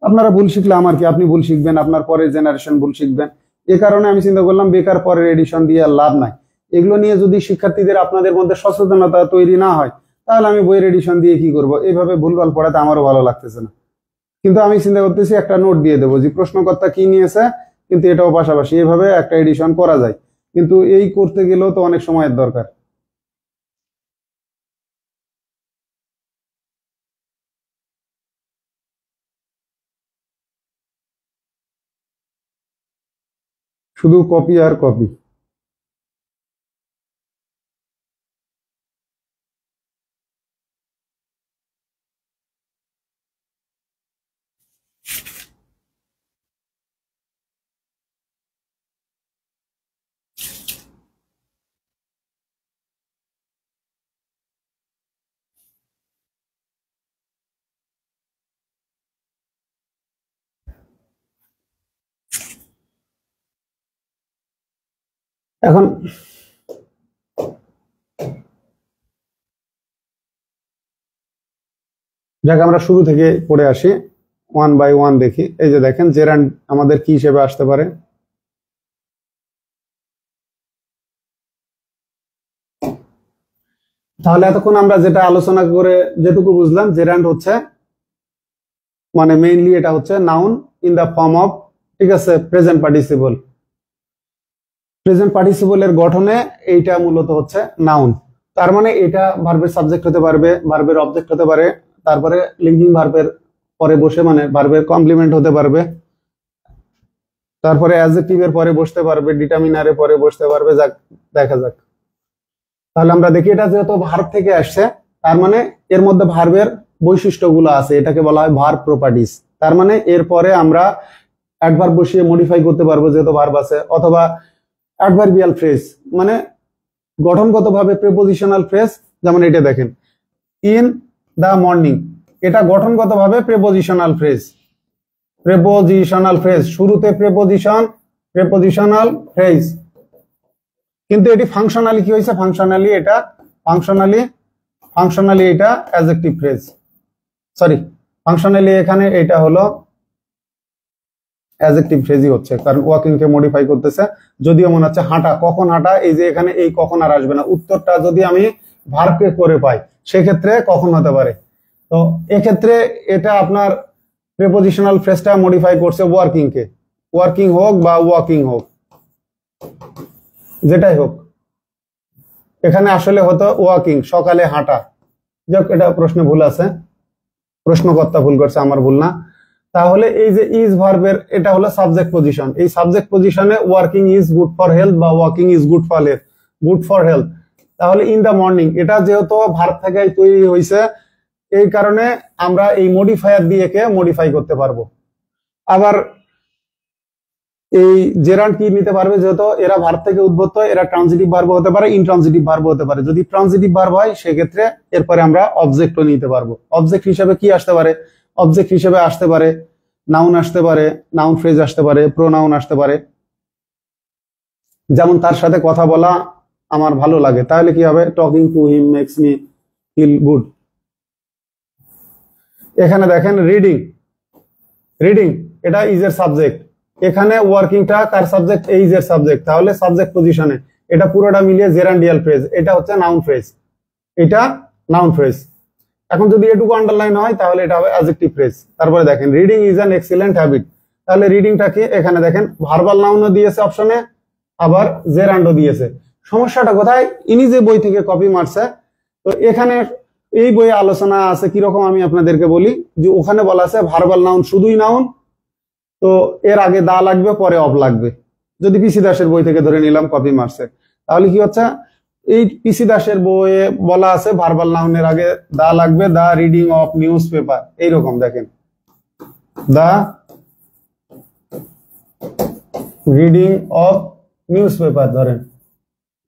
আপনারা ভুল শিখলে আমার কি, আপনি ভুল শিখবেন, আপনার পরের জেনারেশন ভুল শিখবেন। এ কারণে আমি চিন্তা করলাম বেকার পরের এডিশন দিয়ে আর লাভ নাই। এগুলো নিয়ে যদি শিক্ষার্থীদের আপনাদের মধ্যে সচেতনতা তৈরি না হয়, তাহলে আমি বইয়ের এডিশন দিয়ে কি করব? এইভাবে ভুলভাল পড়াতে আমারও ভালো লাগতেছে না। কিন্তু আমি চিন্তা করতেছি একটা নোট দিয়ে দেবো যে প্রশ্নকর্তা কি নিয়েছে, কিন্তু এটাও পাশাপাশি এভাবে একটা এডিশন করা যায়, কিন্তু এই করতে গেলেও তো অনেক সময়ের দরকার। শুধু কপি আর কপি। এখন যাকে আমরা শুরু থেকে পড়ে আসি, 1 বাই 1 দেখি। এই যে দেখেন জেরান্ড আমাদের কি হিসেবে আসতে পারে। তাহলে এতক্ষণ আমরা যেটা আলোচনা করে যেটুকু বুঝলাম, জেরান্ড হচ্ছে মানে মেইনলি এটা হচ্ছে noun in the form of, ঠিক আছে, প্রেজেন্ট পার্টিসিপল। প্রেজেন্ট পার্টিসিপলের গঠনে এইটা মূলত হচ্ছে নাউন। তার মানে এটা ভার্বের সাবজেক্ট হতে পারবে, ভার্বের অবজেক্ট হতে পারে, তারপরে লিঙ্কিং ভার্বের পরে বসে মানে ভার্বের কমপ্লিমেন্ট হতে পারবে, তারপরে অ্যাডজেক্টিভের পরে বসতে পারবে, ডিটারমিনারের পরে বসতে পারবে। যাক, দেখা যাক। তাহলে আমরা দেখি এটা যেহেতু ভার্ব থেকে আসছে, তার মানে এর মধ্যে ভার্বের বৈশিষ্ট্যগুলো আছে, এটাকে বলা হয় ভার্ব প্রপার্টিজ। তার মানে এরপরে আমরা অ্যাডভার্ব বসিয়ে মডিফাই করতে পারবো যেহেতু ভার্ব আছে, অথবা অ্যাডভার্বিয়াল ফ্রেজ মানে গঠনগতভাবে প্রিপোজিশনাল ফ্রেজ। যেমন এটা দেখেন, ইন দা মর্নিং, এটা গঠনগতভাবে প্রিপোজিশনাল ফ্রেজ। প্রিপোজিশনাল ফ্রেজ, শুরুতে প্রিপোজিশনাল ফ্রেজ। কিন্তু এটি ফাংশনালি কি হয়েছে, ফাংশনালি এটা অ্যাডজেক্টিভ ফ্রেজ। সরি, ফাংশনালি এখানে এটা হলো অ্যাডজেক্টিভ ফ্রেজই হচ্ছে, কারণ ওয়াকিং কে মডিফাই করতেছে। যদিও মনে হচ্ছে হাঁটা, কখন হাঁটা, এই যে এখানে এই কখন আর আসবে না, উত্তরটা যদি আমি ভার্বকে করে পাই সেক্ষেত্রে কখন হতে পারে। তো এক্ষেত্রে এটা আপনার প্রিপোজিশনাল ফ্রেজটা মডিফাই করছে ওয়ার্কিং কে, ওয়ার্কিং হোক বা ওয়াকিং হোক, যেটাই হোক। এখানে আসলে হতো ওয়াকিং, সকালে হাঁটা। যাক, এটা প্রশ্নে ভুল আছে, প্রশ্নকর্তা ভুল করছে, আমার ভুল না। তাহলে এই যে ইজ ভার্বের এটা হলো সাবজেক্ট পজিশন, এই সাবজেক্ট পজিশনে working is good for health বা walking is good for health. তাহলে ইন দা মর্নিং এটা যেহেতু ভার্ব থেকে তৈরি হয়েছে, এই কারণে আমরা এই মডিফায়ার দিয়ে কে মডিফাই করতে পারবো। আবার এই জেরান্ড কি নিতে পারবে, যেহেতু এরা ভার্ব থেকে উদ্ভূত, এরা ট্রানজিটিভ ভার্ব হতে পারে, ইনট্রানজিটিভ ভার্ব হতে পারে। যদি ট্রানজিটিভ ভার্ব হয় সেক্ষেত্রে এরপরে আমরা অবজেক্টও নিতে পারবো। অবজেক্ট হিসেবে কি আসতে পারে, অবজেক্ট হিসেবে আসতে পারে নাউন, আসতে পারে নাউন ফ্রেজ, আসতে পারে প্রোনাউন, আসতে পারে। যেমন তার সাথে কথা বলা আমার ভালো লাগে, তাহলে কি হবে, talking to him makes me feel good. এখানে দেখেন রিডিং এটা ইজ এর সাবজেক্ট, এখানে ওয়ার্কিংটা কার সাবজেক্ট, এইজ এর সাবজেক্ট। তাহলে সাবজেক্ট পজিশনে এটা পুরোটা মিলিয়ে জেরান্ডিয়াল ফ্রেজ, এটা হচ্ছে নাউন ফ্রেজ, এটা নাউন ফ্রেজ। এখন যদি এটুকু আন্ডারলাইন হয় তাহলে এটা হবে অ্যাডজেক্টিভ ফ্রেজ। তারপরে দেখেন reading is an excellent habit, তাহলে রিডিংটা কি, এখানে দেখেন ভার্বাল নাউনও দিয়েছে অপশনে, আবার জেরান্ডও দিয়েছে। সমস্যাটা কোথায়, ইনি যে বই থেকে কপি মারছে, তো এখানে এই বইয়ে আলোচনা আছে কিরকম আমি আপনাদেরকে বলি, যে ওখানে বলা আছে ভার্বাল নাউন শুধুই নাউন, তো এর আগে দা লাগবে, পরে অফ লাগবে। যদি পিসি দাসের বই থেকে ধরে নিলাম কপি মারছে, তাহলে কি হচ্ছে, এই পিসি দাসের বইয়ে বলা আছে ভার্বাল নাউনের আগে দা লাগবে, the reading of newspaper. এইরকম দেখেন, the reading of newspaper ধরেন,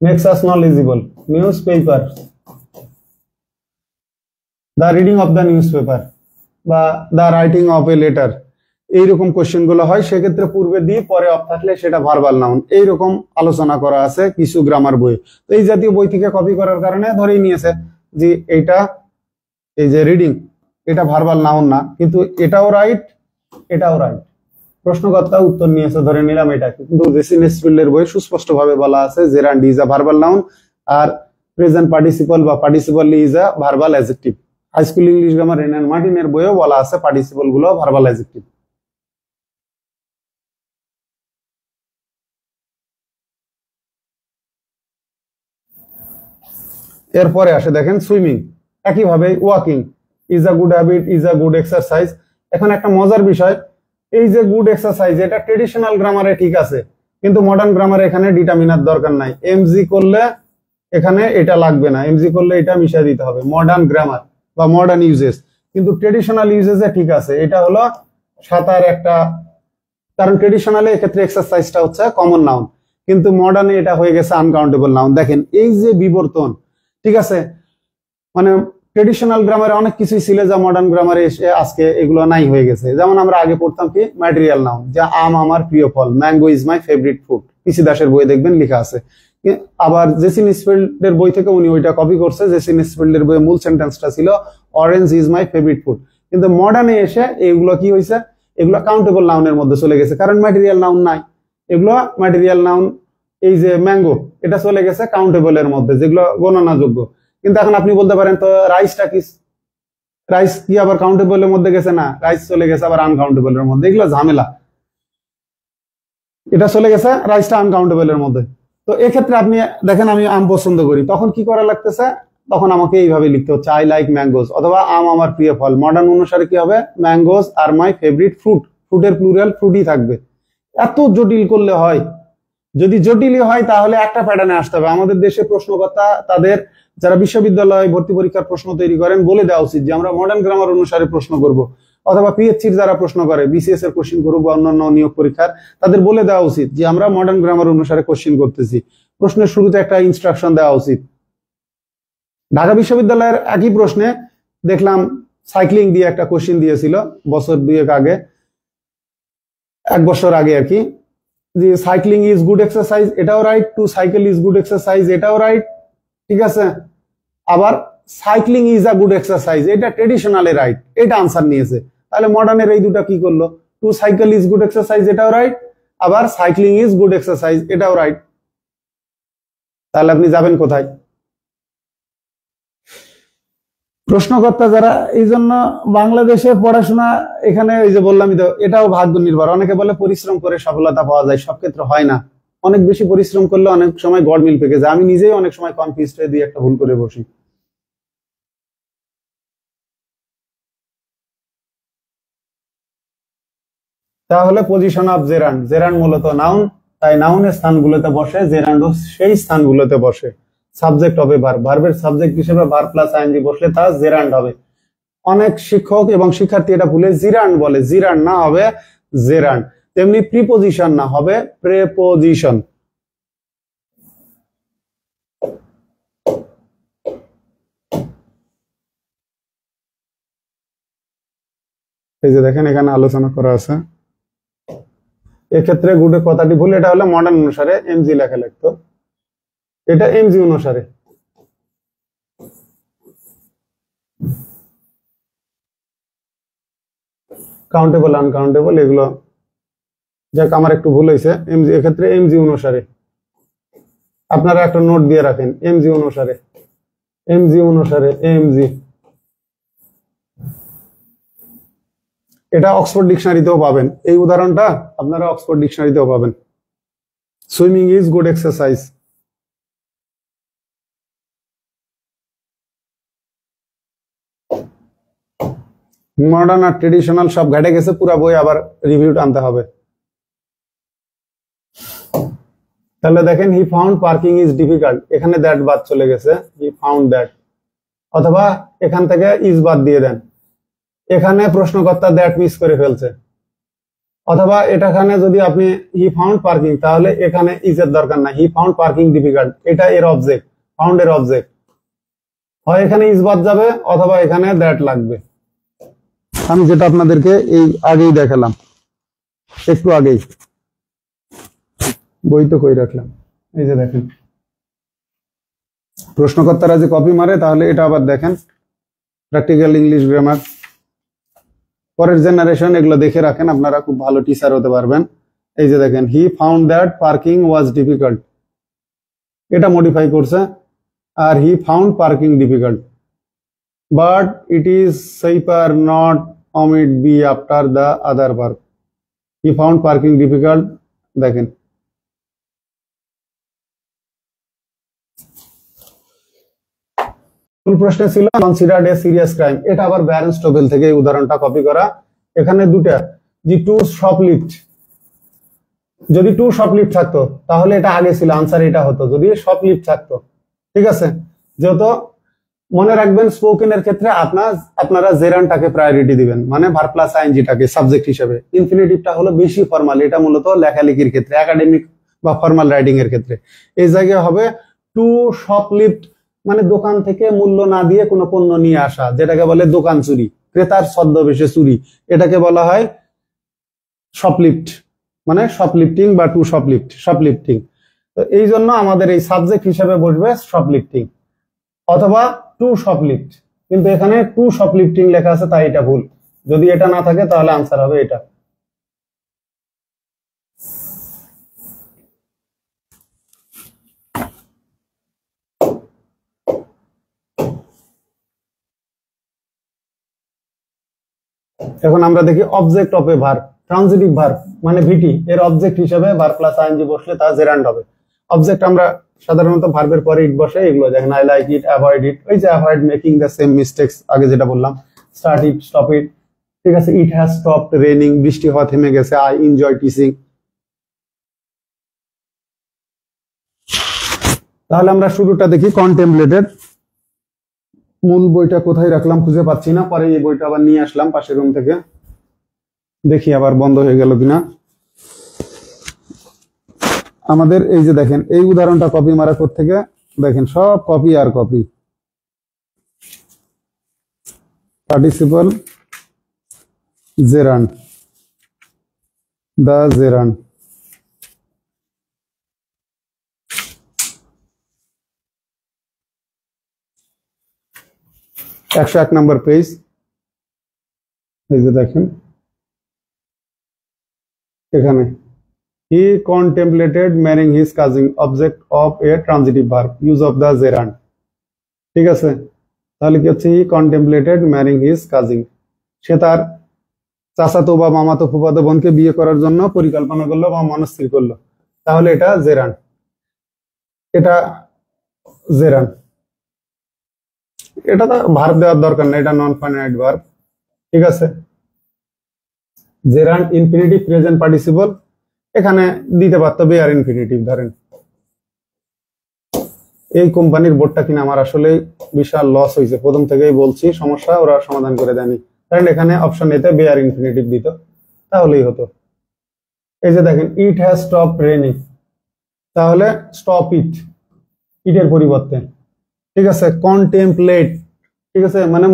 makes us knowledgeable, newspaper, the reading of the newspaper বা the writing of a letter. এইরকম কোশ্চেন গুলো হয়, সেক্ষেত্রে পূর্বে দিয়ে পরে অফ থাকলে সেটা ভার্বাল নাউন। এইরকম আলোচনা করা আছে কিছু গ্রামার বই। তো এই জাতীয় বই থেকে কপি করার কারণে ধরেই নিয়েছে যে এইটা, এই যে রিডিং, এটা ভার্বাল নাউন না, কিন্তু এটাও রাইট, এটাও রাইট। প্রশ্নকর্তা উত্তর নিয়েছে, ধরে নিলাম এটা। কিন্তু জেসি নেসফিল্ডের বই সুস্পষ্ট ভাবে বলা আছে gerund is a verbal noun, আর প্রেজেন্ট পার্টিসিপল বা participle is a verbal adjective. High school English grammar Wren and মার্টিনের বইও বলা আছে পার্টিসিপল গুলো ভার্বাল অ্যাডজেক্টিভ। এরপরে আসে দেখেন সুইমিং, একইভাবে walking is a good habit, is a good exercise. এখন একটা মজার বিষয়, এই যে গুড এক্সারসাইজ এটা ট্রেডিশনাল গ্রামারে ঠিক আছে, কিন্তু মডার্ন গ্রামারে এখানে ডিটারমিনার দরকার নাই, এমজি করলে এখানে এটা লাগবে না, এমজি করলে এটা মিশিয়ে দিতে হবে, মডার্ন গ্রামার বা মডার্ন ইউজেস। কিন্তু ট্রেডিশনাল ইউজেসে ঠিক আছে, এটা হলো সাঁতার একটা, কারণ ট্রেডিশনালে এক্ষেত্রে এক্সারসাইজটা হচ্ছে কমন নাউন, কিন্তু মডার্নে এটা হয়ে গেছে আনকাউন্টেবল নাউন। দেখেন এই যে বিবর্তন, ঠিক আছে, মানে ট্রেডিশনাল গ্রামারে অনেক কিছুই ছিল যা মডার্ন গ্রামারে এসে আজকে এগুলো নাই হয়ে গেছে। যেমন আমরা আগে পড়তাম কি ম্যাটেরিয়াল নাউন, যা আম আমার প্রিয় ফল, mango is my favourite fruit, PC দাসের বই দেখবেন লেখা আছে। আবার জেসি নিসফিল্ডের বই থেকে উনি ওইটা কপি করছে। জেসি নিসফিল্ডের বইয়ে মূল সেন্টেন্সটা ছিল orange is my favourite food, কিন্তু মডার্নে এসে এগুলো কি হয়েছে, এগুলো কাউন্টেবল নাউনের মধ্যে চলে গেছে, কারণ ম্যাটেরিয়াল নাউন নাই। এগুলো ম্যাটেরিয়াল নাউন, এই যে ম্যাঙ্গো, এটা চলে গেছে কাউন্টেবল এর মধ্যে, যেগুলো গণনাযোগ্য। কিন্তু এখন আপনি বলতে পারেন তো রাইসটা কি, রাইস কি আবার কাউন্টেবল এর মধ্যে গেছে? না, রাইস চলে গেছে আবার আনকাউন্টেবল এর মধ্যে। এগুলো ঝামেলা, এটা চলে গেছে রাইসটা আনকাউন্টেবল এর মধ্যে। তো এক্ষেত্রে আপনি দেখেন আমি আম পছন্দ করি, তখন কি করা লাগতেছে, তখন আমাকে এইভাবে লিখতে হচ্ছে আই লাইক ম্যাঙ্গোজ, অথবা আম আমার প্রিয় ফল। মডার্ন অনুসারে কি হবে, mangoes are my favourite fruit, ফ্রুটের প্লুরাল ফ্রুটই থাকবে। এত জটিল করলে হয়? যদি জটিলই হয় তাহলে একটা প্যাটার্নে আসতে হবে। আমাদের দেশে প্রশ্নকর্তা তাদের যারা বিশ্ববিদ্যালয় ভর্তি পরীক্ষার প্রশ্ন তৈরি করেন বলে দেওয়া উচিত যে আমরা মডার্ন গ্রামার অনুসারে প্রশ্ন করব, অথবা পিএইচসির যারা প্রশ্ন করে, বিসিএস এর কোশ্চিন করুক বা অন্যান্য নিয়োগ পরীক্ষার, তাদের বলে দেওয়া উচিত যে আমরা মডার্ন গ্রামার অনুসারে কোশ্চিন করতেছি। প্রশ্নের শুরুতে একটা ইনস্ট্রাকশন দেওয়া উচিত। ঢাকা বিশ্ববিদ্যালয়ের একই প্রশ্নে দেখলাম সাইক্লিং দিয়ে একটা কোশ্চিন দিয়েছিল বছর দুয়েক আগে, 1 বছর আগে আর কি, যে সাইক্লিং ইজ গুড এক্সারসাইজ, এটাও right. To cycle is good exercise, এটাও রাইট, ঠিক আছে। আবার cycling is a good exercise, এটা ট্রেডিশনালি রাইট, এটা আনসার নিয়েছে। তাহলে মডার্নের এই দুটা কি করলো, to cycle is good exercise এটাও রাইট, আবার সাইক্লিং ইজ গুড এক্সারসাইজ এটাও রাইট। তাহলে আপনি যাবেন কোথায়? প্রশ্নকর্তা যারা, এই জন্য বাংলাদেশে পড়াশোনা, এখানে এই যে বললাম তো, এটাও ভাগ্য নির্ভর। অনেকে বলে পরিশ্রম করে সফলতা পাওয়া যায়, সব ক্ষেত্রে হয় না। অনেক বেশি পরিশ্রম করলে অনেক সময় গড়মিল পেকে যায়। আমি নিজেই অনেক সময় কনফিউজড হয়ে দিয়ে একটা ভুল করে বসি। তাহলে পজিশন অফ জেরান্ড, জেরান্ড মূলত নাউন, তাই নাউনের স্থানগুলোতে বসে, জেরান্ডও সেই স্থানগুলোতে বসে। সাবজেক্ট হবে ভার্ব, ভার্বের সাবজেক্ট হিসেবে ভার্ব প্লাস আইএনজি বসলে তা জেরান্ড হবে। অনেক শিক্ষক এবং শিক্ষার্থী এটা ভুলে জিরান্ড বলে, জিরান্ড না, হবে জেরান্ড। তেমনি প্রিপোজিশন না, হবে প্রেপোজিশন। এই যে দেখেন এখানে আলোচনা করা আছে। এক্ষেত্রে গুডে কথাটি ভুল, এটা হলে মডার্ন অনুসারে এমজি লেখা লাগতো, এটা এমজি অনুসারে। কাউন্টেবল আনকাউন্টেবল এগুলো যাক আমার একটু ভুল হয়েছে, এমজি এক্ষেত্রে এমজি অনুসারে। আপনারা একটা নোট দিয়ে রাখেন, এমজি অনুসারে, এমজি অনুসারে, এমজি। এটা অক্সফোর্ড ডিকশনারিতেও পাবেন, এই উদাহরণটা আপনারা অক্সফোর্ড ডিকশনারিতেও পাবেন। Swimming is good exercise. Modern আর ট্রেডিশনাল সব ঘেটে গেছে, পুরা বই আবার রিভিউটা আনতে হবে। তাহলে দেখেন he found parking is difficult, এখানে দ্যাট বাদ চলে গেছে, হি ফাউন্ড দ্যাট, অথবা এখান থেকে ইজ বাদ দিয়ে দেন, এখানে প্রশ্নকর্তা দ্যাট মিস করে ফেলছে। অথবা এটাখানে যদি আপনি হি ফাউন্ড পার্কিং, তাহলে এখানে ইজ এর দরকার না, হি ফাউন্ড পার্কিং ডিফিকাল্ট, এটা এর অবজেক্ট, ফাউন্ড এর অবজেক্ট। হয় এখানে ইজ বাদ যাবে, অথবা এখানে দ্যাট লাগবে। আমি যেটা আপনাদেরকে এই আগেই দেখালাম, একটু আগেই বই তো কই রাখলাম, এই যে দেখেন প্রশ্নকর্তারা যে কপি মারে, তাহলে এটা আবার দেখেন প্র্যাকটিক্যাল ইংলিশ গ্রামার, পরের জেনারেশন এগুলো দেখে রাখেন, আপনারা খুব ভালো টিচার হতে পারবেন। এই যে দেখেন he found that parking was difficult, এটা মডিফাই করছে, আর he found parking difficult, but it is safer not omit be after the other verb. He found parking difficult, দেখেন মূল প্রশ্ন ছিল কনসিডার্ড এ সিরিয়াস ক্রাইম, এটা আবার ব্যারন স্টোভেল থেকে এই উদাহরণটা কপি করা। এখানে দুটা, যে টু শপলিফট, যদি টু শপলিফট থাকতো তাহলে এটা আগে ছিল, আনসার এটা হতো যদি শপলিফট থাকতো, ঠিক আছে। যেহেতু মনে রাখবেন স্পোকেনের ক্ষেত্রে আপনারা জেরানটাকে প্রায়োরিটি দিবেন, মানে ভার্ব প্লাস আইএনজিটাকে সাবজেক্ট হিসেবে। ইনফিনিটিভটা হলো বেশি ফর্মাল, এটা মূলত লেখালেখির ক্ষেত্রে, একাডেমিক বা ফর্মাল রাইটিং এর ক্ষেত্রে। এই জায়গায় হবে টু শপলিফট, মানে দোকান থেকে মূল্য না দিয়ে কোনো পণ্য নিয়ে আসা, যেটাকে বলে দোকান চুরি, ক্রেতার ছদ্মবেশে চুরি, এটাকে বলা হয় শপলিফট, মানে শপলিফটিং বা টু শপলিফটিং। তো এই জন্য আমাদের এই সাবজেক্ট হিসেবে বসবে শপলিফটিং অথবা টু শপলিফট, কিন্তু এখানে টু শপলিফটিং লেখা আছে তাই এটা ভুল। যদি এটা না থাকে তাহলে আনসার হবে এটা। এখন আমরা দেখি object of A verb. Transitive verb মানে ভিটি, এর অবজেক্ট হিসেবে ভার্ব প্লাস আইএনজি বসলে তা জেরান্ড হবে। অবজেক্ট আমরা সাধারণত ভার্বের পরে ইট বসে, এগুলো দেখেন আই লাইক ইট, অ্যাভয়েড ইট, ওই যে avoid making the same mistakes আগে যেটা বললাম, স্টার্ট ইট, স্টপ ইট, ঠিক আছে। ইট হ্যাজ স্টপড রেইনিং, বৃষ্টি হওয়া থেমে গেছে। I enjoy teaching. তাহলে আমরা শুরুটা দেখি কন্টেম্পলেটেড। মূল বইটা কোথায় রাখলাম খুঁজে পাচ্ছি না, পরে এই বইটা আবার নিয়ে আসলাম পাশের রুম থেকে, দেখি আবার বন্ধ হয়ে গেল কিনা। আমাদের এই যে দেখেন এই উদাহরণটা কপি মারা থেকে, দেখেন সব কপি আর copy. Participle gerund, the gerund, 101 নম্বর পেজ। এই যে দেখেন এখানে he contemplated marrying his cousin, object of a transitive verb, use of the gerund. ঠিক আছে, তাহলে কি হচ্ছে হি কন্টেম্পলেটেড ম্যারিং হিজ কাজিন, সে তার চাচাতো বা মামাতো ফুফাতো বোনকে বিয়ে করার জন্য পরিকল্পনা করলো বা মনস্থির করলো, তাহলে এটা জেরান্ড, এটা জেরান্ড। এটা তো ভার্ব দেওয়ার দরকার না, এটা নন ফাইনাইট ভার্ব। ঠিক আছে, জেরান্ড ইনফিনিটিভ প্রেজেন্ট পার্টিসিপল, এখানে দিতে পারতো বেয়ার ইনফিনিটিভ। ধরেন এই কোম্পানির বোর্ডটা কিনা আমার আসলে বিশাল লস হয়েছে, প্রথম থেকেই বলছি, সমস্যা ওরা সমাধান করে দেয়নি। কারণ এখানে অপশন এতে বেয়ার ইনফিনিটিভ দিত, তাহলেই হতো। এই যে দেখেন ইট হ্যাজ স্টপ রেইনিং, তাহলে স্টপ ইট, ইটের পরিবর্তে। ঠিক আছে, কন্টেম্পলেট, ঠিক আছে, মানে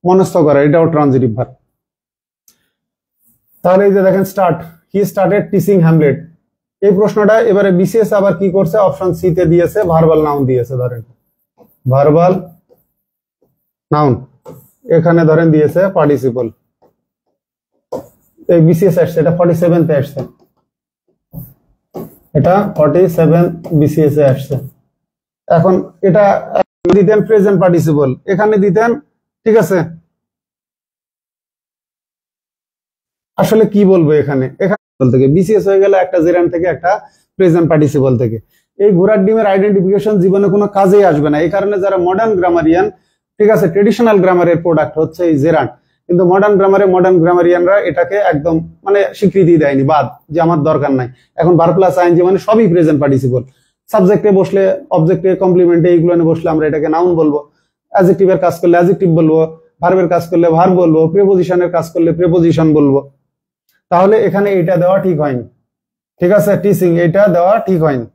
মনস্থ করা, এটাও ট্রানজিটিভ ভার্ব। তাহলে এই যে দেখেন start, he started teaching Hamlet, এই প্রশ্নটা এবারে বিসিএস আবার কি করছে, অপশন সি তে দিয়েছে ভার্বাল নাউন দিয়েছে। ধরেন ভার্বাল নাউন, এখানে ধরেন দিয়েছে পার্টিসিপল। এই বিসিএস আসছে, এটা 47 তে আসছে, এটা 47 বিসিএস এ আসছে। এখন এটা দিতেন প্রেজেন্ট পার্টিসিপল, এখানে দিতেন, ঠিক আছে। আসলে কি বলবো এখানে, থেকে বিসিএস হয়ে গেল একটা জেরান্ড থেকে, একটা প্রেজেন্ট পার্টিসিপল থেকে। এই ঘোড়ার ডিমের আইডেন্টিফিকেশন জীবনে কোনো কাজেই আসবে না। এই কারণে যারা মডার্ন গ্রামারিয়ান, ঠিক আছে, ট্রেডিশনাল গ্রামারের প্রোডাক্ট হচ্ছে এই জেরান্ড, কিন্তু মডার্ন গ্রামারিয়ানরা এটাকে একদম মানে স্বীকৃতি দেয়নি, বাদ, যে আমার দরকার নাই। এখন ভার্ব প্লাস আইএনজি মানে সবই প্রেজেন্ট পার্টিসিপল। সাবজেক্টে বসলে অবজেক্টে, কমপ্লিমেন্টে, এইগুলো বসলে আমরা এটাকে নাউন বলবো, অ্যাডজেক্টিভের কাজ করলে অ্যাডজেক্টিভ বলবো, ভার্বের কাজ করলে ভার্ব বলবো, প্রিপোজিশনের কাজ করলে প্রিপোজিশন বলবো। তাহলে এখানে এটা দেওয়া ঠিক হয়নি, ঠিক আছে, টিচিং এটা দেওয়া ঠিক হয়নি।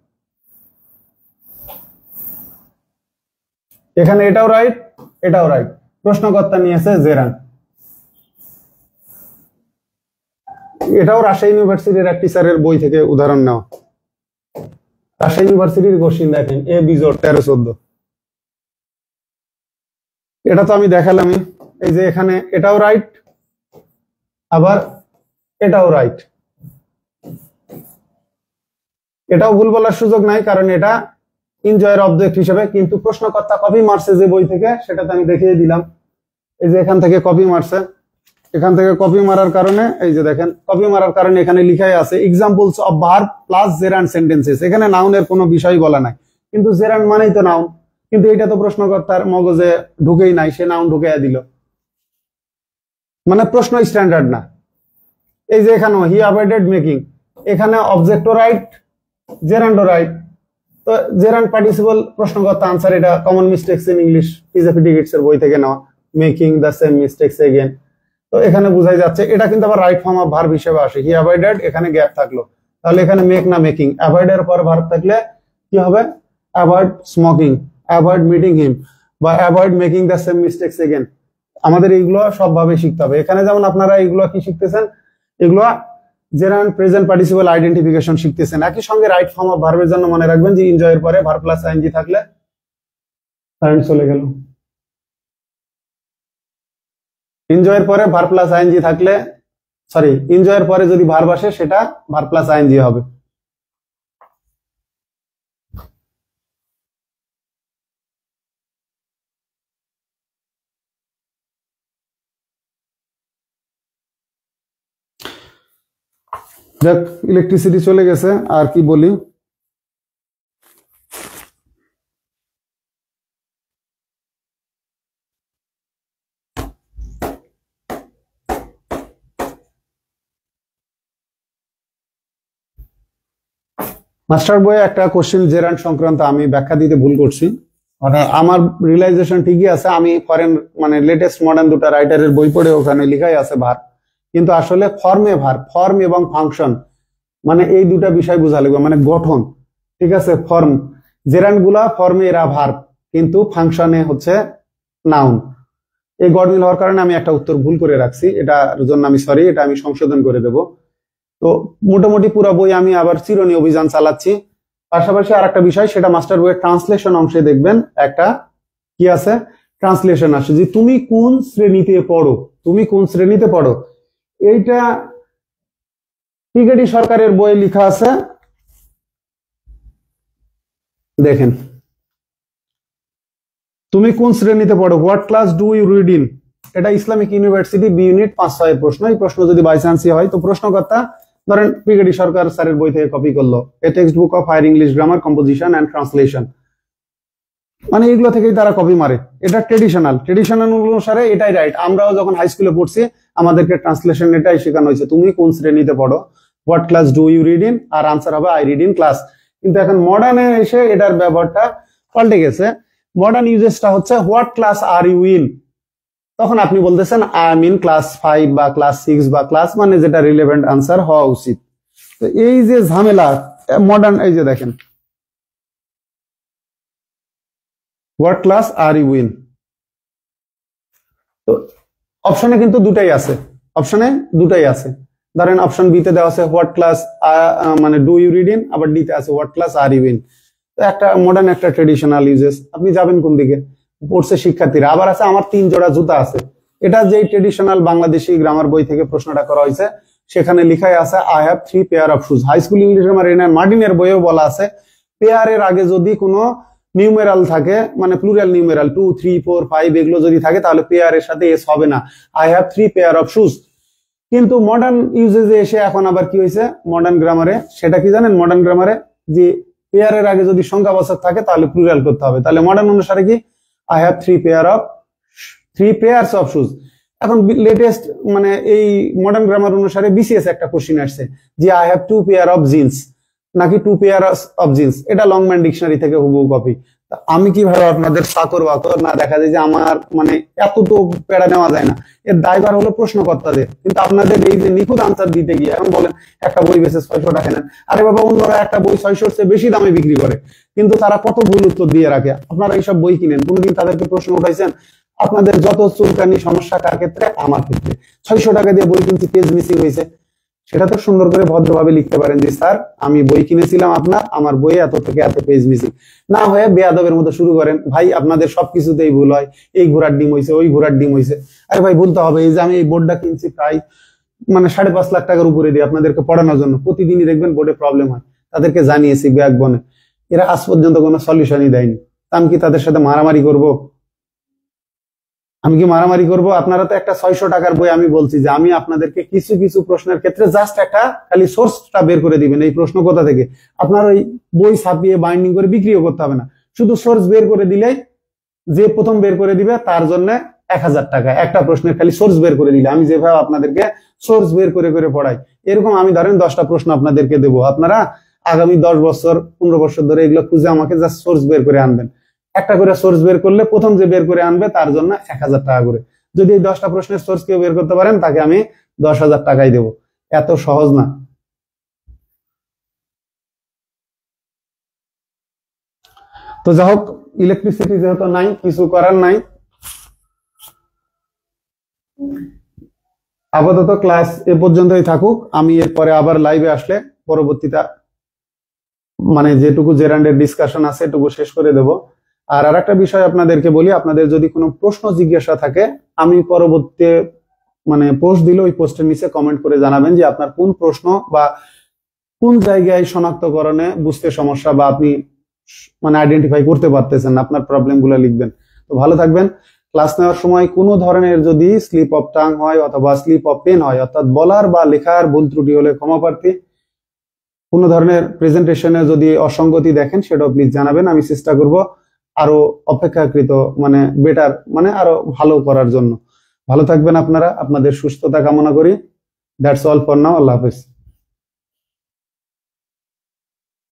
এখানে এটাও রাইট, এটাও রাইট। প্রশ্নকর্তা নিয়েছে জেরান্ড, এটাও রাজশাহী ইউনিভার্সিটির এক টিচারের বই থেকে উদাহরণ নেওয়া। রাজশাহী ইউনিভার্সিটির কোশ্চিন দেখেন, এ বিজোড় 13-14, এটা তো আমি দেখালামই। এই যে এখানে এটাও রাইট, আবার এটাও রাইট, এটাও ভুল বলার সুযোগ নাই, কারণ এটা এনজয়ের অবজেক্ট হিসেবে। কিন্তু প্রশ্নকর্তা কপি মারছে যে বই থেকে, সেটা তো আমি দেখিয়ে দিলাম। এই যে এখান থেকে কপি মারছে, এখান থেকে কপি মারার কারণে, এই যে দেখেন কপি মারার কারণে এখানে লিখাই আছে examples of verb plus gerund sentences. এখানে নাউনের কোনো বিষয় বলা নাই, কিন্তু জেরান্ড মানেই তো নাউন, কিন্তু এটা তো প্রশ্নকর্তার মগজে ঢুকেই নাই, সে নাউন ঢুকাইয়া দিল, মানে প্রশ্ন স্ট্যান্ডার্ড না। এই যে এখানে হি অ্যাভয়েডেড মেকিং, এখানে অবজেক্টও রাইট, জেরান্ডও রাইট, তো জেরান্ড পার্টিসিপল প্রশ্নকর্তা আনসার। এটা কমন মিস্টেকস ইন ইংলিশ টিজেপি ডিগিটস এর বই থেকে নেওয়া, making the same mistakes again. তো এখানে বোঝাই যাচ্ছে এটা কিন্তু আবার রাইট ফর্ম অফ ভার্ব হিসেবে আসে। হি অ্যাভয়েডেড, এখানে গ্যাপ থাকলো, তাহলে এখানে মেক না মেকিং। অ্যাভয়েডের পর ভার্ব থাকলে কি হবে, avoid smoking, avoid meeting him, বা avoid making the same mistakes again. আমাদের এইগুলো সবভাবে শিখতে হবে। এখানে যেমন আপনারা এইগুলো কি শিখতেছেন, এগুলো জেরান্ড প্রেজেন্ট পার্টিসিপল আইডেন্টিফিকেশন শিখতেছেন। একই সঙ্গে রাইট ফর্ম অফ ভার্বের জন্য মনে রাখবেন যে এনজয়ের পরে ভার্ব প্লাস আইএনজি থাকলে কারেন্ট চলে গেল। এনজয়ের পরে ভার্ব প্লাস আইএনজি থাকলে সরি এনজয়ের পরে যদি ভার্ব আসে সেটা ভার্ব প্লাস আইএনজি হবে। দেখ ইলেকট্রিসিটি চলে গেছে, আর কি বলি। মাস্টার বইয়ে একটা কোশ্চেন জেরান্ড সংক্রান্ত আমি ব্যাখ্যা দিতে ভুল করছি, মানে আমার রিয়েলাইজেশন ঠিকই আছে, আমি ফরেন মানে লেটেস্ট মডার্ন দুটো রাইটারের বই পড়ে ওখানে লেখাই আছে ভার, কিন্তু আসলে ফর্মে ভার, ফর্ম এবং ফাংশন মানে এই দুটা বিষয় বোঝা লাগবে, মানে গঠন, ঠিক আছে। ফর্ম জেরান্ড গুলা ফর্মে এরা ভার, কিন্তু ফাংশনে হচ্ছে নাউন। এই গড়মিল হওয়ার কারণে আমি একটা উত্তর ভুল করে রাখছি, এটার জন্য আমি সরি, এটা আমি সংশোধন করে দেব। তো মোটামুটি পুরো বই আমি আবার চিরুনি অভিযান চালাচ্ছি। পাশাপাশি আর একটা বিষয়, সেটা মাস্টার বইয়ের ট্রান্সলেশন অংশে দেখবেন একটা কি আছে, ট্রান্সলেশন আসে যে তুমি কোন শ্রেণীতে পড়ো, তুমি কোন শ্রেণীতে পড়ো। এইটা পিকেডি সরকারের বইয়ে লেখা আছে, দেখেন তুমি কোন শ্রেণীতে পড়ো, what class do you read in. এটা ইসলামিক ইউনিভার্সিটি বি ইউনিট 5-6 প্রশ্ন। এই প্রশ্ন যদি বাই চান্সই হয় তো প্রশ্নকর্তা ধরেন পিকেডি সরকার স্যারের বই থেকে কপি করলো, a textbook of higher English grammar composition and translation, মানে এগুলো থেকেই তারা কপি মারে। এটা ট্রেডিশনাল অনুসারে এটাই রাইট। আমরাও যখন হাই স্কুলে পড়ছি আমাদেরকে ট্রান্সলেশন এটাই শেখানো হয়েছে, তুমি কোন শ্রেণীতে পড়ো, what class do you read in, আর আনসার হবে আই রিড ইন ক্লাস। কিন্তু এখন মডার্নে এসে এটার ব্যবহারটা পাল্টে গেছে। মডার্ন ইউজেসটা হচ্ছে what class are you in, তখন আপনি বলতেছেন আই এম ইন ক্লাস 5 বা ক্লাস 6 বা ক্লাস, মানে যেটা রিলেভেন্ট আনসার হওয়া উচিত। তো এই যে ঝামেলা মডার্ন, এই যে দেখেন what class are you in, তো অপশনে কিন্তু দুটাই আছে, অপশনে দুটাই আছে। ধরেন অপশন বি তে দেওয়া আছে হোয়াট ক্লাস মানে ডু ইউ রিড ইন, আবার ডি তে আছে what class are you in. তো একটা মডার্ন একটা ট্রেডিশনাল ইউজেস, আপনি যাবেন কোন দিকে, পড়ছে শিক্ষার্থীরা। আবার আছে আমার 3 জোড়া জুতা আছে, এটা যেই ট্রেডিশনাল বাংলাদেশি গ্রামার বই থেকে প্রশ্নটা করা হয়েছে, সেখানে লেখাই আছে I have 3 pair of shoes. High school English grammar রেনার মার্টিনের বইয়েও বলা আছে পেয়ারের আগে যদি কোনো নিউমেরাল থাকে, মানে প্লুরাল নিউমেরাল 2, 3, 4, 5 এগুলো যদি থাকে তাহলে পেয়ারের সাথে এস হবে না, I have 3 pair of shoes. কিন্তু মডার্ন ইউজেজে এসে এখন আবার কি হয়েছে মডার্ন গ্রামারে, সেটা কি জানেন, মডার্ন গ্রামারে যে পেয়ারের আগে যদি সংখ্যাবাচক থাকে তাহলে প্লুরাল করতে হবে। তাহলে মডার্ন অনুসারে কি I have 3 pairs of shoes. এখন লেটেস্ট মানে এই মডার্ন গ্রামার অনুসারে বিসিএস একটা কোশ্চিন আসছে যে I have 2 pair of jeans নাকি 2 পেয়ার অফ জিন্স, এটা লংম্যান ডিকশনারি থেকে হুবহু কপি। আমি কিভাবে আপনাদের চাকর বাকর না দেখা যায় যে আমার মানে এত তো পেড়া নেওয়া যায় না, এর দায়ভার হলো প্রশ্নকর্তাদের। কিন্তু আপনাদের এই যে নিখুঁত আনসার দিতে গিয়ে এখন বলেন একটা বই বেশি 600 টাকা নেন, আরে বাবা অন্যরা একটা বই 600 চেয়ে বেশি দামে বিক্রি করে, কিন্তু তারা কত ভুল উত্তর দিয়ে রাখে। আপনারা এইসব বই কিনেন, কোনোদিন তাদেরকে প্রশ্ন উঠাইছেন আপনাদের যত চুলকানি সমস্যা কার ক্ষেত্রে, আমার ক্ষেত্রে 600 টাকা দিয়ে বই কিনছি, পেজ মিসিং হয়েছে, সেটা তো সুন্দর করে ভদ্রভাবে লিখতে পারেন যে স্যার আমি বই কিনেছিলাম আপনার, আমার বইয়ে এত থেকে এত পেজ মিসিং, না হয়ে বেয়াদবের মতো শুরু করেন ভাই আপনাদের সবকিছুতেই ভুল হয়, এই ঘোড়ার ডিম হয়েছে, ওই ঘোড়ার ডিম হয়েছে। আরে ভাই ভুলতে হবে, এই যে আমি এই বোর্ডটা কিনছি প্রায় মানে 5.5 লাখ টাকার উপরে দিয়ে আপনাদেরকে পড়ানোর জন্য, প্রতিদিনই দেখবেন বোর্ডে প্রবলেম হয়, তাদেরকে জানিয়েছি ব্যাগ বনে, এরা আজ পর্যন্ত কোনো সলিউশনই দেয়নি। আমি কি তাদের সাথে মারামারি করব? আমি কি মারামারি করব? আপনারা তো একটা 600 টাকার বই, আমি বলছি যে আমি আপনাদেরকে কিছু কিছু প্রশ্নের ক্ষেত্রে জাস্ট একটা খালি সোর্সটা বের করে দিবেন, এই প্রশ্ন কোথা থেকে, আপনার ওই বই ছাপিয়ে বাইন্ডিং করে বিক্রিও করতে হবে না, শুধু সোর্স বের করে দিলেই যে প্রথম বের করে দিবে তার জন্য 1000 টাকা, একটা প্রশ্নের খালি সোর্স বের করে দিলে। আমি যেভাবে আপনাদেরকে সোর্স বের করে করে পড়াই, এরকম আমি ধরেন 10টা প্রশ্ন আপনাদেরকে দেবো, আপনারা আগামী 10 বছর 15 বছর ধরে এগুলো খুঁজে আমাকে জাস্ট সোর্স বের করে আনবেন। একটা করে সোর্স বের করলে প্রথম যে বের করে আনবে তার জন্য 1000 টাকা করে। যদি এই 10টা প্রশ্নের সোর্স কেউ বের করতে পারেন তাকে আমি 10,000 টাকাই দেবো। এত সহজ না। তো যাই হোক, ইলেকট্রিসিটি যেহেতু নাই, কিছু করার নাই। আপাতত ক্লাস এ পর্যন্তই থাকুক। আমি এরপরে আবার লাইভে আসলে পরবর্তীতে মানে যেটুকু জেরান্ডের ডিসকাশন আছে এটুকু শেষ করে দেব। আর আরেকটা বিষয় আপনাদেরকে বলি, আপনাদের যদি কোনো প্রশ্ন জিজ্ঞাসা থাকে আমি পরবর্তী মানে পোস্ট দিলে ওই পোস্টের নিচে কমেন্ট করে জানাবেন যে আপনার কোন প্রশ্ন বা কোন জায়গায় শনাক্তকরণে বুঝতে সমস্যা বা আপনি মানে আইডেন্টিফাই করতে পারতেছেন না, আপনার প্রবলেম গুলো লিখবেন। তো ভালো থাকবেন। ক্লাস নেওয়ার সময় কোনো ধরনের যদি স্লিপ অফ টাং হয় অথবা স্লিপ অফ পেন হয়, অর্থাৎ বলার বা লেখার ভুল ত্রুটি হলে ক্ষমা প্রার্থী। কোনো ধরনের প্রেজেন্টেশনে যদি অসঙ্গতি দেখেন সেটাও প্লিজ জানাবেন। আমি চেষ্টা করব আরো অপেক্ষাকৃত মানে বেটার মানে আরো ভালো করার জন্য। ভালো থাকবেন আপনারা, আপনাদের সুস্থতা কামনা করি। That's all for now. আল্লাহ হাফেজ।